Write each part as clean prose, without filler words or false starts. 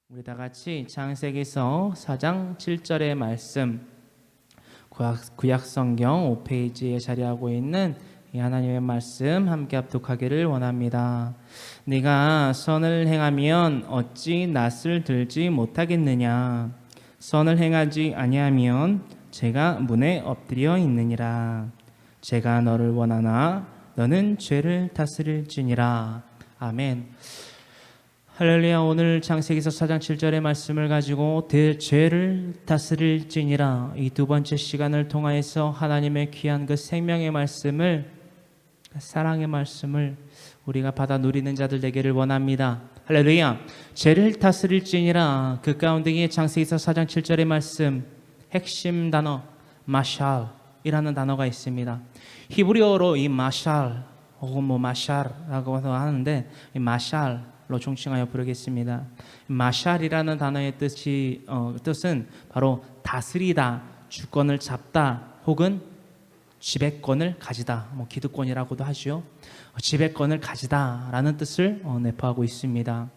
우리 다 같이 창세기서 4장 7절의 말씀, 구약 성경 5페이지에 자리하고 있는 이 하나님의 말씀 함께 합독하기를 원합니다. 네가 선을 행하면 어찌 낯을 들지 못하겠느냐? 선을 행하지 아니하면 제가 문에 엎드려 있느니라. 제가 너를 원하나 너는 죄를 다스릴지니라. 아멘. 할렐루야. 오늘 창세기서 4장 7절의 말씀을 가지고 죄를 다스릴지니라, 이 두 번째 시간을 통하여서 하나님의 귀한 그 생명의 말씀을, 사랑의 말씀을 우리가 받아 누리는 자들 되기를 원합니다. 할렐루야. 죄를 다스릴지니라, 그 가운데에 창세기서 4장 7절의 말씀 핵심 단어 마샬이라는 단어가 있습니다. 히브리어로 이 마샬 혹은 마샬라고 하는데, 이 마샬로 총칭하여 부르겠습니다. 마샬이라는 단어의 뜻은 바로 다스리다, 주권을 잡다, 혹은 지배권을 가지다, 기득권이라고도 하죠. 지배권을 가지다라는 뜻을 내포하고 있습니다.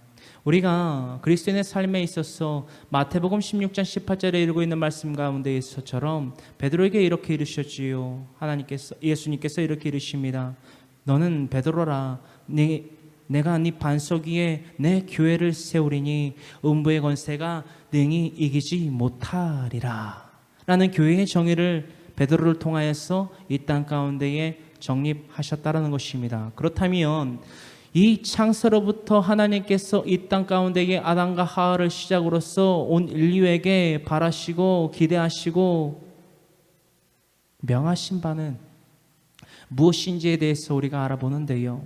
우리가 그리스도인의 삶에 있어서 마태복음 16장 18절에 이루고 있는 말씀 가운데에서처럼 베드로에게 이렇게 이르셨지요. 예수님께서 이렇게 이르십니다. 너는 베드로라, 내가 네 반석 위에 내 교회를 세우리니 음부의 권세가 능히 이기지 못하리라 라는 교회의 정의를 베드로를 통하여서 이 땅 가운데에 정립하셨다라는 것입니다. 그렇다면 이 창세로부터 하나님께서 이 땅 가운데에 아담과 하와를 시작으로서 온 인류에게 바라시고 기대하시고 명하신 바는 무엇인지에 대해서 우리가 알아보는데요,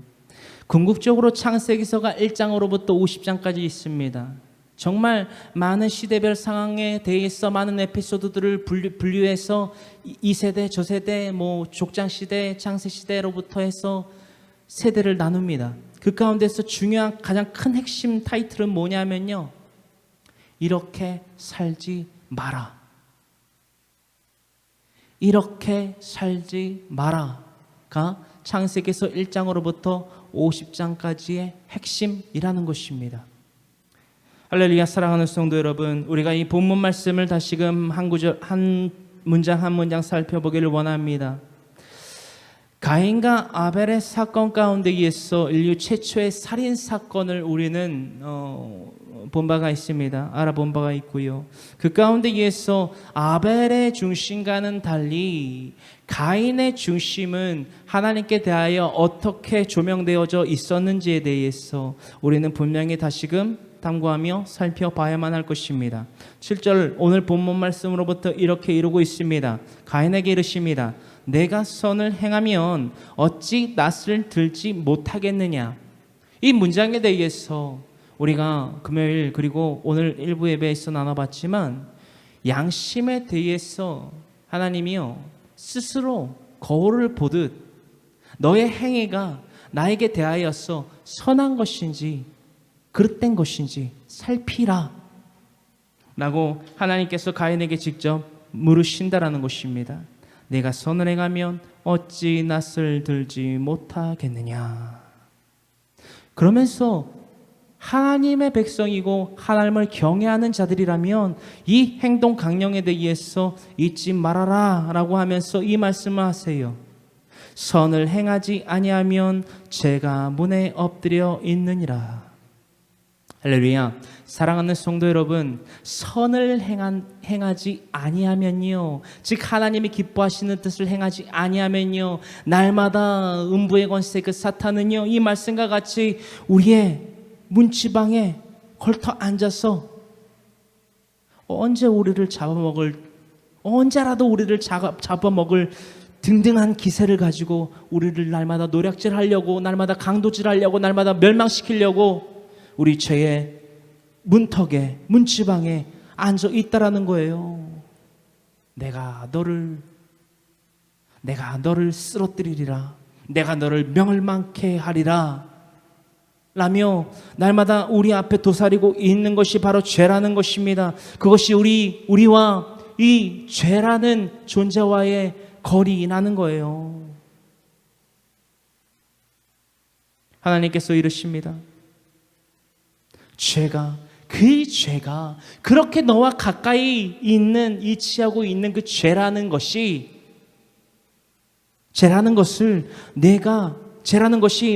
궁극적으로 창세기서가 1장으로부터 50장까지 있습니다. 정말 많은 시대별 상황에 대해서 많은 에피소드들을 분류해서 이 세대, 저 세대, 족장시대, 창세시대로부터 해서 세대를 나눕니다. 그 가운데서 중요한 가장 큰 핵심 타이틀은 뭐냐면요, 이렇게 살지 마라. 이렇게 살지 마라가 창세기서 1장으로부터 50장까지의 핵심이라는 것입니다. 할렐루야. 사랑하는 성도 여러분, 우리가 이 본문 말씀을 다시금 한 문장 한 문장 살펴보기를 원합니다. 가인과 아벨의 사건 가운데에서 인류 최초의 살인 사건을 우리는 본 바가 있습니다. 알아본 바가 있고요. 그 가운데에서 아벨의 중심과는 달리 가인의 중심은 하나님께 대하여 어떻게 조명되어져 있었는지에 대해서 우리는 분명히 다시금 탐구하며 살펴봐야만 할 것입니다. 7절 오늘 본문 말씀으로부터 이렇게 이루고 있습니다. 가인에게 이르십니다. 내가 선을 행하면 어찌 낯을 들지 못하겠느냐. 이 문장에 대해서 우리가 금요일 그리고 오늘 일부 예배에서 나눠봤지만, 양심에 대해서 하나님이요 스스로 거울을 보듯 너의 행위가 나에게 대하여서 선한 것인지 그릇된 것인지 살피라 라고 하나님께서 가인에게 직접 물으신다라는 것입니다. 내가 선을 행하면 어찌 낯을 들지 못하겠느냐. 그러면서 하나님의 백성이고 하나님을 경외하는 자들이라면 이 행동 강령에 대해서 잊지 말아라 라고 하면서 이 말씀을 하세요. 선을 행하지 아니하면 제가 문에 엎드려 있느니라. 할렐루야. 사랑하는 성도 여러분, 선을 행하지 아니하면요, 즉 하나님이 기뻐하시는 뜻을 행하지 아니하면요, 날마다 음부의 권세 그 사탄은요, 이 말씀과 같이 우리의 문지방에 걸터 앉아서 언제라도 우리를 잡아먹을 등등한 기세를 가지고 우리를 날마다 노략질하려고, 날마다 강도질하려고, 날마다 멸망시키려고 우리 죄의 문턱에, 문지방에 앉아 있다라는 거예요. 내가 너를 쓰러뜨리리라, 내가 너를 멸망케 하리라 라며 날마다 우리 앞에 도사리고 있는 것이 바로 죄라는 것입니다. 그것이 우리와 이 죄라는 존재와의 거리라는 거예요. 하나님께서 이르십니다. 죄가 그 죄가 그렇게 너와 가까이 있는 이치하고 있는 그 죄라는 것이 죄라는 것이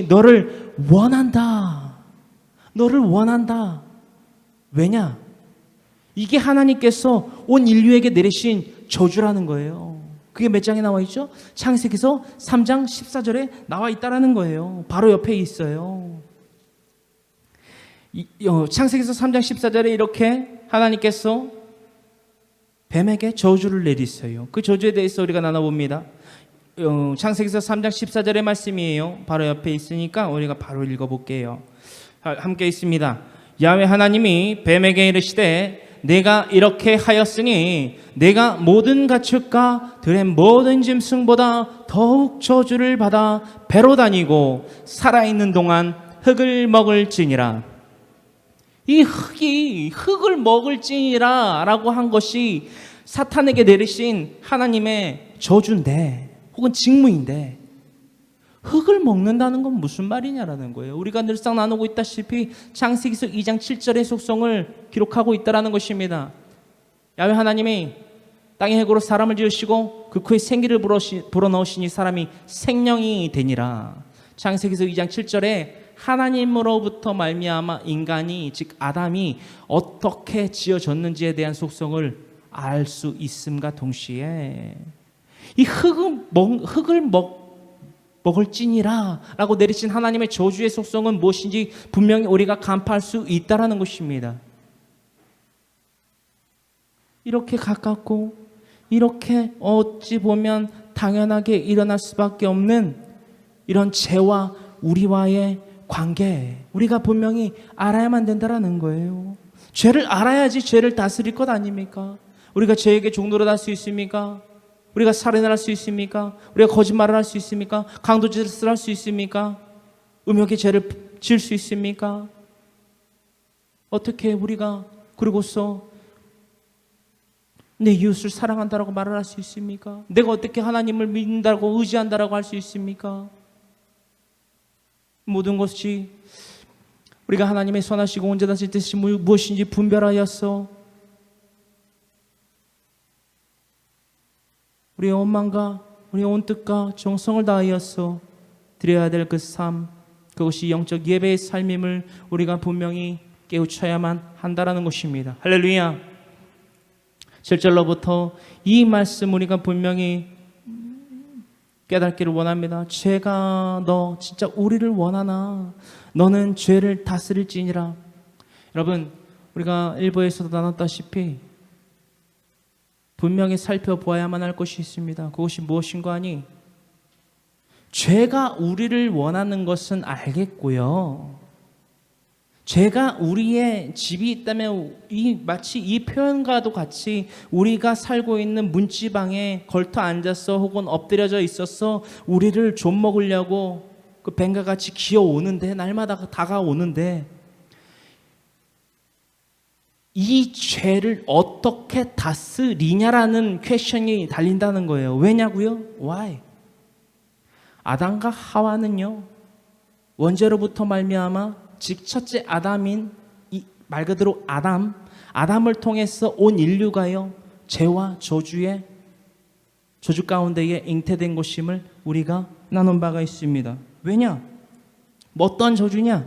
너를 원한다. 너를 원한다. 왜냐? 이게 하나님께서 온 인류에게 내리신 저주라는 거예요. 그게 몇 장에 나와 있죠? 창세기서 3장 14절에 나와 있다라는 거예요. 바로 옆에 있어요. 창세기서 3장 14절에 이렇게 하나님께서 뱀에게 저주를 내리세요. 그 저주에 대해서 우리가 나눠봅니다. 창세기서 3장 14절의 말씀이에요. 바로 옆에 있으니까 우리가 바로 읽어볼게요. 함께 있습니다. 야훼 하나님이 뱀에게 이르시되 내가 이렇게 하였으니 내가 모든 가축과 들의 모든 짐승보다 더욱 저주를 받아 배로 다니고 살아있는 동안 흙을 먹을지니라. 이 흙을 먹을지니라 라고 한 것이 사탄에게 내리신 하나님의 저주인데, 혹은 직무인데, 흙을 먹는다는 건 무슨 말이냐라는 거예요. 우리가 늘상 나누고 있다시피 창세기서 2장 7절의 속성을 기록하고 있다라는 것입니다. 야훼 하나님이 땅의 흙으로 사람을 지으시고 그 코에 생기를 불어넣으시니 사람이 생명이 되니라. 창세기서 2장 7절에 하나님으로부터 말미암아 인간이, 즉 아담이 어떻게 지어졌는지에 대한 속성을 알 수 있음과 동시에 이 흙을 먹을지니라 라고 내리신 하나님의 저주의 속성은 무엇인지 분명히 우리가 간파할 수 있다라는 것입니다. 이렇게 가깝고 이렇게 어찌 보면 당연하게 일어날 수밖에 없는 이런 죄와 우리와의 관계, 우리가 분명히 알아야만 된다라는 거예요. 죄를 알아야지 죄를 다스릴 것 아닙니까? 우리가 죄에게 종노릇 할 수 있습니까? 우리가 살인을 할 수 있습니까? 우리가 거짓말을 할 수 있습니까? 강도짓을 할 수 있습니까? 음욕의 죄를 지을 수 있습니까? 어떻게 우리가 그러고서 내 이웃을 사랑한다라고 말을 할 수 있습니까? 내가 어떻게 하나님을 믿는다고 의지한다라고 할 수 있습니까? 모든 것이 우리가 하나님의 선하시고 온전하신 뜻이 무엇인지 분별하였어. 우리의 온 마음과 우리의 온 뜻과 정성을 다하였어 드려야 될 그 삶, 그것이 영적 예배의 삶임을 우리가 분명히 깨우쳐야만 한다라는 것입니다. 할렐루야. 7절로부터 이 말씀 우리가 분명히 깨닫기를 원합니다. 죄가 너 진짜 우리를 원하나? 너는 죄를 다스릴지니라. 여러분, 우리가 일부에서도 나눴다시피 분명히 살펴보아야만 할 것이 있습니다. 그것이 무엇인가 하니, 죄가 우리를 원하는 것은 알겠고요. 죄가 우리의 집이 있다면 마치 이 표현과도 같이 우리가 살고 있는 문지방에 걸터 앉아서 혹은 엎드려져 있어서 우리를 좀 먹으려고 그 뱀과 같이 기어오는데, 날마다 다가오는데, 이 죄를 어떻게 다스리냐라는 퀘션이 달린다는 거예요. 왜냐고요? Why? 아담과 하와는요, 원죄로부터 말미암아, 즉 첫째 아담인 말 그대로 아담을 통해서 온 인류가요, 죄와 저주 가운데에 잉태된 것임을 우리가 나눈 바가 있습니다. 왜냐? 어떤 저주냐?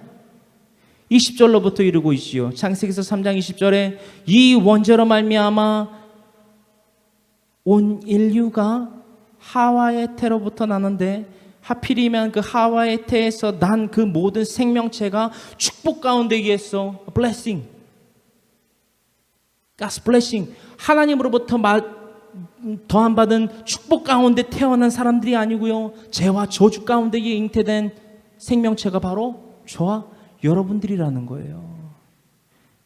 20절로부터 이르고 있지요. 창세기서 3장 20절에 이 원죄로 말미암아 온 인류가 하와의 태로부터 나는데, 하필이면 그 하와의 태에서 난 그 모든 생명체가 축복 가운데 있어. blessing, God's blessing, 하나님으로부터 더함받은 축복 가운데 태어난 사람들이 아니고요, 죄와 저주 가운데 잉태된 생명체가 바로 저와 여러분들이라는 거예요.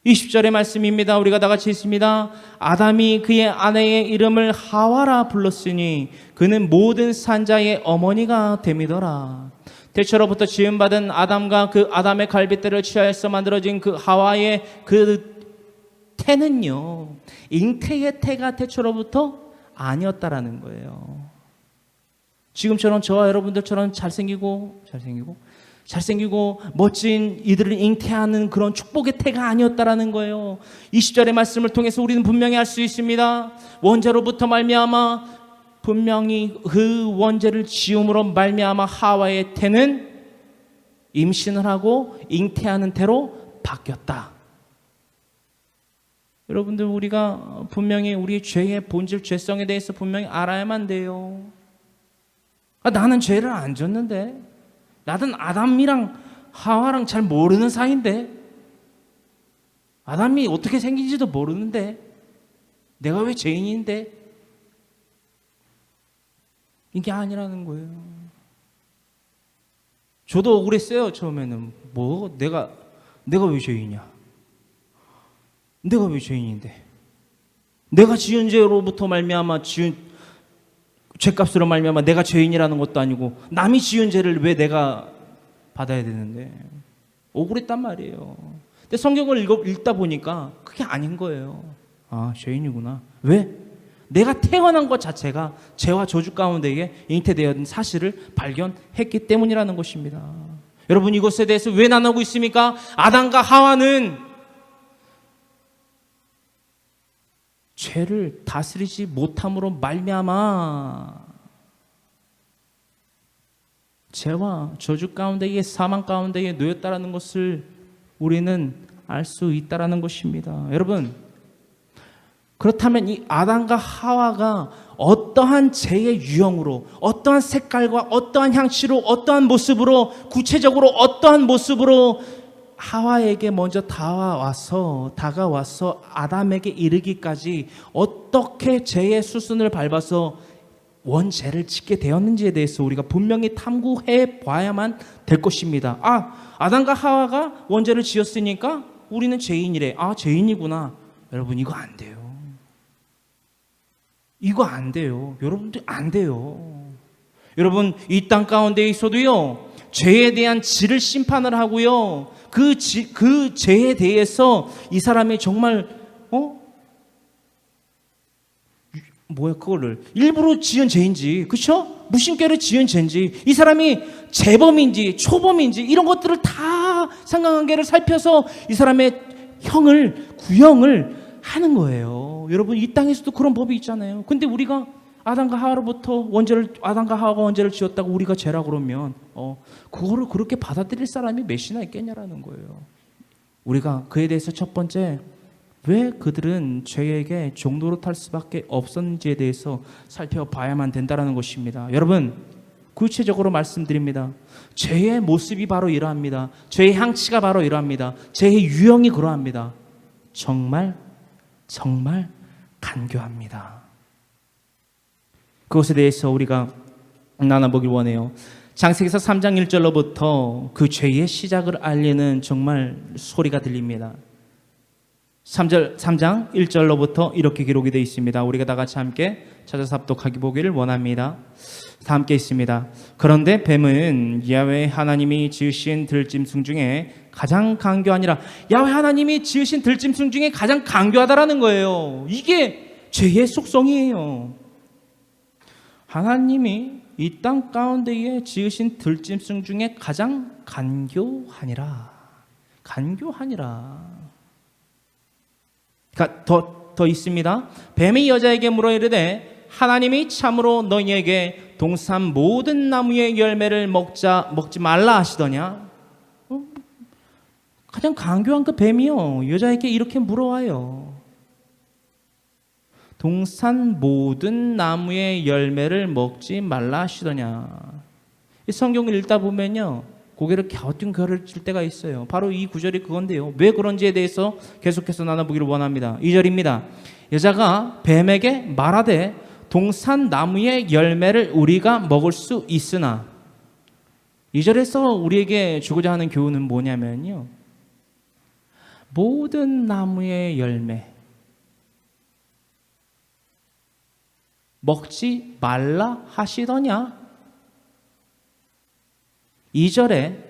20절의 말씀입니다. 우리가 다 같이 있습니다. 아담이 그의 아내의 이름을 하와라 불렀으니 그는 모든 산자의 어머니가 됨이더라. 태초로부터 지음받은 아담과 그 아담의 갈빗대를 취하여서 만들어진 그 하와의 그 태는요, 잉태의 태가 태초로부터 아니었다라는 거예요. 지금처럼 저와 여러분들처럼 잘생기고 잘생기고 멋진 이들을 잉태하는 그런 축복의 태가 아니었다라는 거예요. 20절의 말씀을 통해서 우리는 분명히 알 수 있습니다. 원죄로부터 말미암아 분명히 그 원죄를 지음으로 말미암아 하와의 태는 임신을 하고 잉태하는 태로 바뀌었다. 여러분들, 우리가 분명히 우리 죄의 본질, 죄성에 대해서 분명히 알아야만 돼요. 나는 죄를 안 졌는데, 나는 아담이랑 하와랑 잘 모르는 사이인데, 아담이 어떻게 생긴지도 모르는데, 내가 왜 죄인인데? 이게 아니라는 거예요. 저도 억울했어요. 처음에는 내가 왜 죄인이야? 내가 왜 죄인인데? 내가 지은 죄로부터 말미암아 지은 죄값으로 말미암아 내가 죄인이라는 것도 아니고 남이 지은 죄를 왜 내가 받아야 되는데? 억울했단 말이에요. 근데 성경을 읽다 보니까 그게 아닌 거예요. 아, 죄인이구나. 왜? 내가 태어난 것 자체가 죄와 저주 가운데에 잉태되었던 사실을 발견했기 때문이라는 것입니다. 여러분, 이것에 대해서 왜 나누고 있습니까? 아담과 하와는 죄를 다스리지 못함으로 말미암아 죄와 저주 가운데에 사망 가운데에 놓였다라는 것을 우리는 알 수 있다라는 것입니다. 여러분, 그렇다면 이 아담과 하와가 어떠한 죄의 유형으로, 어떠한 색깔과 어떠한 향취로, 어떠한 모습으로, 구체적으로 어떠한 모습으로 하와에게 먼저 다가와서 아담에게 이르기까지 어떻게 죄의 수순을 밟아서 원죄를 짓게 되었는지에 대해서 우리가 분명히 탐구해 봐야만 될 것입니다. 아담과 하와가 원죄를 지었으니까 우리는 죄인이래. 죄인이구나. 여러분, 이거 안 돼요. 이거 안 돼요. 여러분들, 안 돼요. 여러분, 이 땅 가운데 있어도요, 죄에 대한 질을 심판을 하고요, 그 죄에 대해서 이 사람이 정말 그거를 일부러 지은 죄인지, 그렇죠? 무심결에 지은 죄인지, 이 사람이 재범인지 초범인지 이런 것들을 다 상관관계를 살펴서 이 사람의 구형을 하는 거예요. 여러분, 이 땅에서도 그런 법이 있잖아요. 근데 우리가 아담과 하와가 원죄를 지었다고 우리가 죄라 그러면 그거를 그렇게 받아들일 사람이 몇이나 있겠냐라는 거예요. 우리가 그에 대해서 첫 번째, 왜 그들은 죄에게 종노릇할 수밖에 없었는지에 대해서 살펴봐야만 된다는 것입니다. 여러분, 구체적으로 말씀드립니다. 죄의 모습이 바로 이러합니다. 죄의 향취가 바로 이러합니다. 죄의 유형이 그러합니다. 정말 간교합니다. 그것에 대해서 우리가 나눠보길 원해요. 창세기서 3장 1절로부터 그 죄의 시작을 알리는 정말 소리가 들립니다. 3장 1절로부터 이렇게 기록이 되어 있습니다. 우리가 다 같이 함께 찾아서 합독하기 보기를 원합니다. 다 함께 있습니다. 그런데 뱀은 야훼 하나님이 지으신 들짐승 중에 가장 간교하니라. 야훼 하나님이 지으신 들짐승 중에 가장 간교하다라는 거예요. 이게 죄의 속성이에요. 하나님이 이 땅 가운데에 지으신 들짐승 중에 가장 간교하니라. 그러니까 더 있습니다. 뱀이 여자에게 물어 이르되 하나님이 참으로 너희에게 동산 모든 나무의 열매를 먹지 말라 하시더냐? 가장 간교한 그 뱀이요, 여자에게 이렇게 물어와요. 동산 모든 나무의 열매를 먹지 말라 하시더냐? 이 성경을 읽다 보면요, 고개를 갸우뚱거릴 때가 있어요. 바로 이 구절이 그건데요. 왜 그런지에 대해서 계속해서 나눠보기를 원합니다. 2절입니다. 여자가 뱀에게 말하되 동산 나무의 열매를 우리가 먹을 수 있으나. 2절에서 우리에게 주고자 하는 교훈은 뭐냐면요, 모든 나무의 열매 먹지 말라 하시더냐? 2절에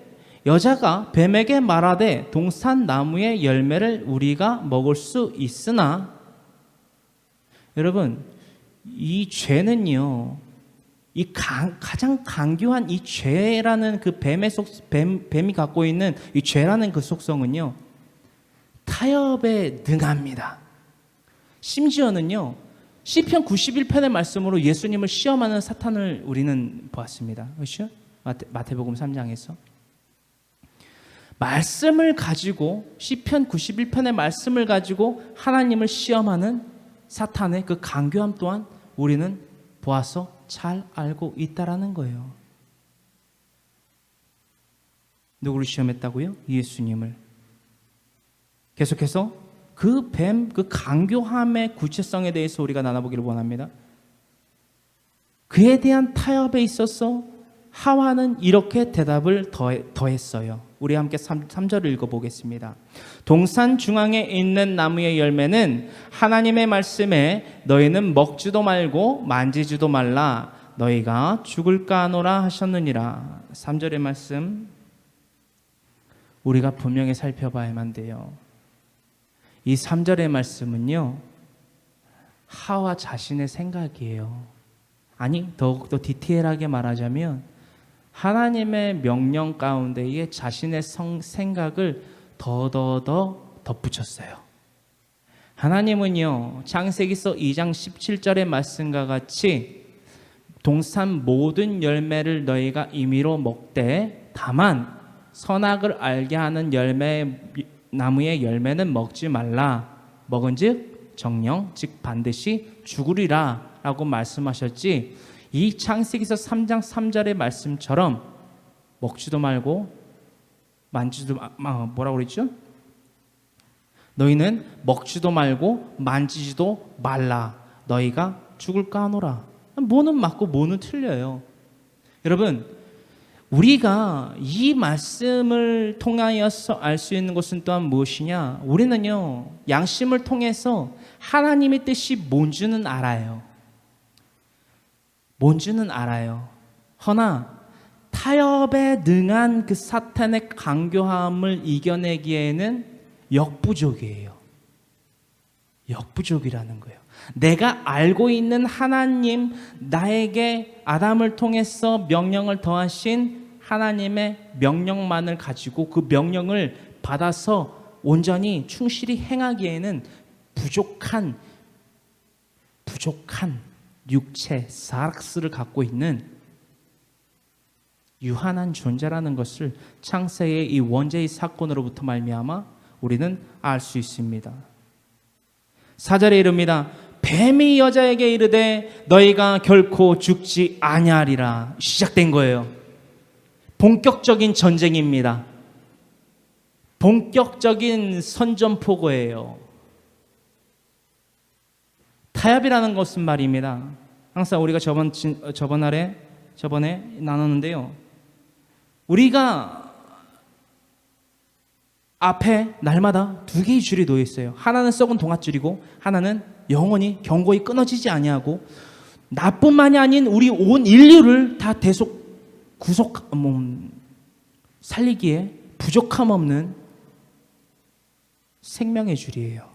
여자가 뱀에게 말하되 동산 나무의 열매를 우리가 먹을 수 있으나. 여러분, 이 죄는요, 가장 강교한 이 죄라는 그 뱀이 갖고 있는 이 죄라는 그 속성은요, 타협에 능합니다. 심지어는요, 시편 91편의 말씀으로 예수님을 시험하는 사탄을 우리는 보았습니다. 그렇죠? 마태복음 3장에서 말씀을 가지고, 시편 91편의 말씀을 가지고 하나님을 시험하는 사탄의 그 강교함 또한 우리는 보아서 잘 알고 있다라는 거예요. 누구를 시험했다고요? 예수님을. 계속해서 그 강교함의 구체성에 대해서 우리가 나눠보기를 원합니다. 그에 대한 타협에 있어서 하와는 이렇게 대답을 더했어요. 우리 함께 3절을 읽어보겠습니다. 동산 중앙에 있는 나무의 열매는 하나님의 말씀에 너희는 먹지도 말고 만지지도 말라 너희가 죽을까 하노라 하셨느니라. 3절의 말씀 우리가 분명히 살펴봐야만 돼요. 이 3절의 말씀은요, 하와 자신의 생각이에요. 아니, 더욱더 디테일하게 말하자면 하나님의 명령 가운데에 자신의 생각을 더 덧붙였어요. 하나님은요, 창세기서 2장 17절의 말씀과 같이 동산 모든 열매를 너희가 임의로 먹되 다만 선악을 알게 하는 나무의 열매는 먹지 말라. 먹은즉 정령 즉 반드시 죽으리라 라고 말씀하셨지, 이 창세기서 3장 3절의 말씀처럼 먹지도 말고 만지지도 뭐라고 그랬죠? 너희는 먹지도 말고 만지지도 말라 너희가 죽을까 하노라. 뭐는 맞고 뭐는 틀려요. 여러분, 우리가 이 말씀을 통하여서 알 수 있는 것은 또한 무엇이냐? 우리는요, 양심을 통해서 하나님의 뜻이 뭔지는 알아요. 뭔지는 알아요. 허나 타협에 능한 그 사탄의 강교함을 이겨내기에는 역부족이에요. 역부족이라는 거예요. 내가 알고 있는 하나님, 나에게 아담을 통해서 명령을 더하신 하나님의 명령만을 가지고 그 명령을 받아서 온전히 충실히 행하기에는 부족한 육체, 사락스를 갖고 있는 유한한 존재라는 것을 창세의 이 원죄의 사건으로부터 말미암아 우리는 알 수 있습니다. 4절에 이릅니다. 뱀이 여자에게 이르되 너희가 결코 죽지 아니하리라. 시작된 거예요. 본격적인 전쟁입니다. 본격적인 선전포고예요. 타협이라는 것은 말입니다. 항상 우리가 저번에 나눴는데요. 우리가 앞에 날마다 두 개의 줄이 놓여 있어요. 하나는 썩은 동아줄이고 하나는 영원히 경고히 끊어지지 아니하고 나뿐만이 아닌 우리 온 인류를 다 살리기에 부족함 없는 생명의 줄이에요.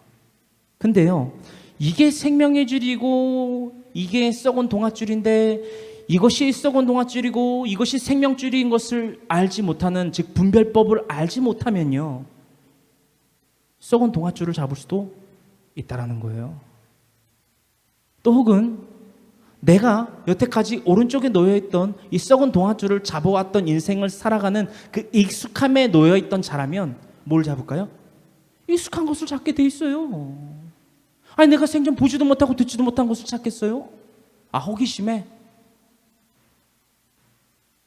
근데요, 이게 생명의 줄이고 이게 썩은 동아줄인데 이것이 썩은 동아줄이고 이것이 생명줄인 것을 알지 못하는, 즉 분별법을 알지 못하면요, 썩은 동아줄을 잡을 수도 있다라는 거예요. 또 혹은 내가 여태까지 오른쪽에 놓여있던 이 썩은 동아줄을 잡아왔던 인생을 살아가는 그 익숙함에 놓여있던 자라면 뭘 잡을까요? 익숙한 것을 잡게 돼 있어요. 아니, 내가 생전 보지도 못하고 듣지도 못한 것을 찾겠어요? 호기심에.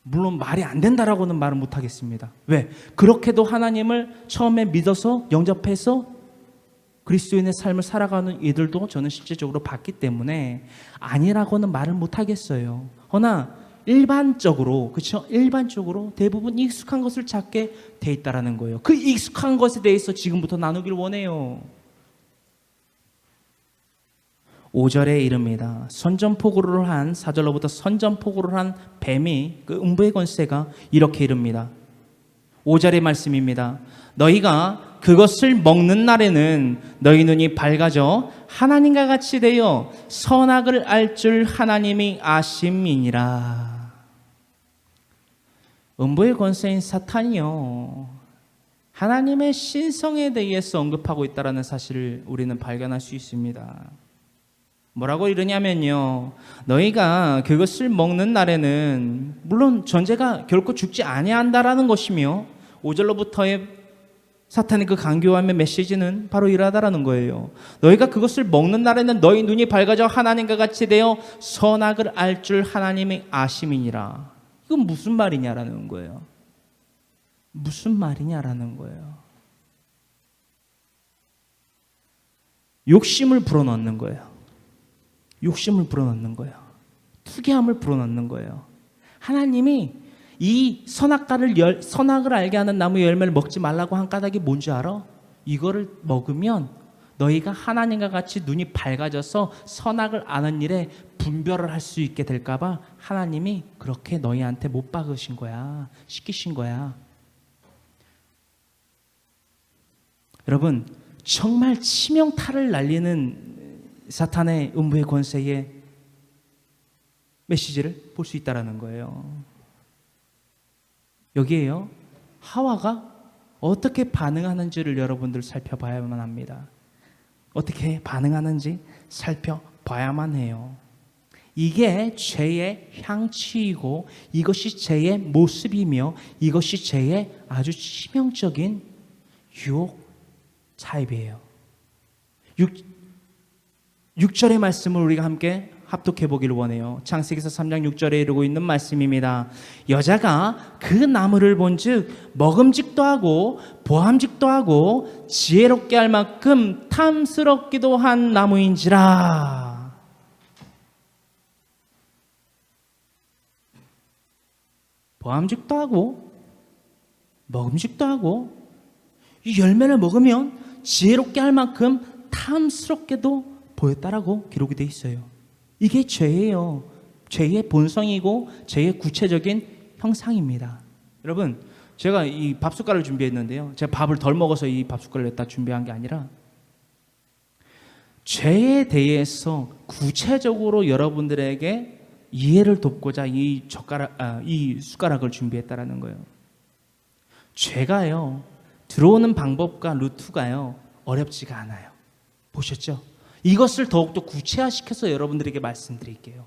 물론 말이 안 된다라고는 말은 못하겠습니다. 왜? 그렇게도 하나님을 처음에 믿어서 영접해서 그리스도인의 삶을 살아가는 이들도 저는 실제적으로 봤기 때문에 아니라고는 말을 못하겠어요. 허나 일반적으로, 그렇죠? 일반적으로 대부분 익숙한 것을 찾게 돼 있다라는 거예요. 그 익숙한 것에 대해서 지금부터 나누길 원해요. 5절에 이릅니다. 선전포고를 한, 4절로부터 선전포고를 한 뱀이, 그 음부의 권세가 이렇게 이릅니다. 5절의 말씀입니다. 너희가 그것을 먹는 날에는 너희 눈이 밝아져 하나님과 같이 되어 선악을 알 줄 하나님이 아심이니라. 음부의 권세인 사탄이요, 하나님의 신성에 대해서 언급하고 있다는 사실을 우리는 발견할 수 있습니다. 뭐라고 이러냐면요, 너희가 그것을 먹는 날에는 물론 존재가 결코 죽지 아니한다라는 것이며, 5절로부터의 사탄의 그 강교함의 메시지는 바로 이러하다라는 거예요. 너희가 그것을 먹는 날에는 너희 눈이 밝아져 하나님과 같이 되어 선악을 알 줄 하나님의 아심이니라. 이건 무슨 말이냐라는 거예요. 무슨 말이냐라는 거예요. 욕심을 불어넣는 거예요. 욕심을 불어넣는 거예요. 투기함을 불어넣는 거예요. 하나님이 이 선악을 알게 하는 나무 열매를 먹지 말라고 한 까닭이 뭔지 알아? 이거를 먹으면 너희가 하나님과 같이 눈이 밝아져서 선악을 아는 일에 분별을 할 수 있게 될까 봐 하나님이 그렇게 너희한테 못 박으신 거야. 시키신 거야. 여러분, 정말 치명타를 날리는 사탄의 음부의 권세의 메시지를 볼 수 있다는 거예요. 여기에요, 하와가 어떻게 반응하는지를 여러분들 살펴봐야만 합니다. 어떻게 반응하는지 살펴봐야만 해요. 이게 죄의 향취이고 이것이 죄의 모습이며 이것이 죄의 아주 치명적인 유혹 타입이에요. 6절의 말씀을 우리가 함께 합독해 보기를 원해요. 창세기서 3장 6절에 이르고 있는 말씀입니다. 여자가 그 나무를 본즉 먹음직도 하고 보암직도 하고 지혜롭게 할 만큼 탐스럽기도 한 나무인지라. 보암직도 하고 먹음직도 하고 이 열매를 먹으면 지혜롭게 할 만큼 탐스럽게도 보였다라고 기록이 되어 있어요. 이게 죄예요. 죄의 본성이고 죄의 구체적인 형상입니다. 여러분, 제가 이 밥숟갈을 준비했는데요, 제가 밥을 덜 먹어서 이 밥숟갈을 냈다 준비한 게 아니라 죄에 대해서 구체적으로 여러분들에게 이해를 돕고자 이 숟가락을 준비했다라는 거예요. 죄가요, 들어오는 방법과 루트가요 어렵지가 않아요. 보셨죠? 이것을 더욱더 구체화시켜서 여러분들에게 말씀드릴게요.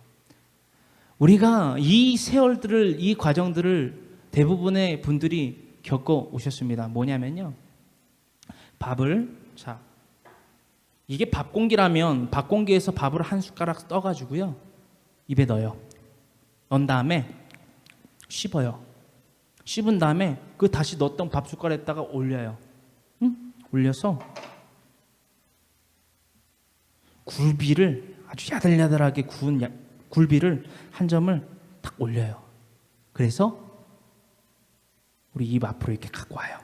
우리가 이 세월들을, 이 과정들을 대부분의 분들이 겪어 오셨습니다. 뭐냐면요, 밥을, 자, 이게 밥 공기라면 밥 공기에서 밥을 한 숟가락 떠가지고요 입에 넣어요. 넣은 다음에 씹어요. 씹은 다음에 그 다시 넣었던 밥 숟갈에다가 올려요. 올려서 굴비를, 아주 야들야들하게 구운 굴비를 한 점을 딱 올려요. 그래서 우리 입 앞으로 이렇게 갖고 와요.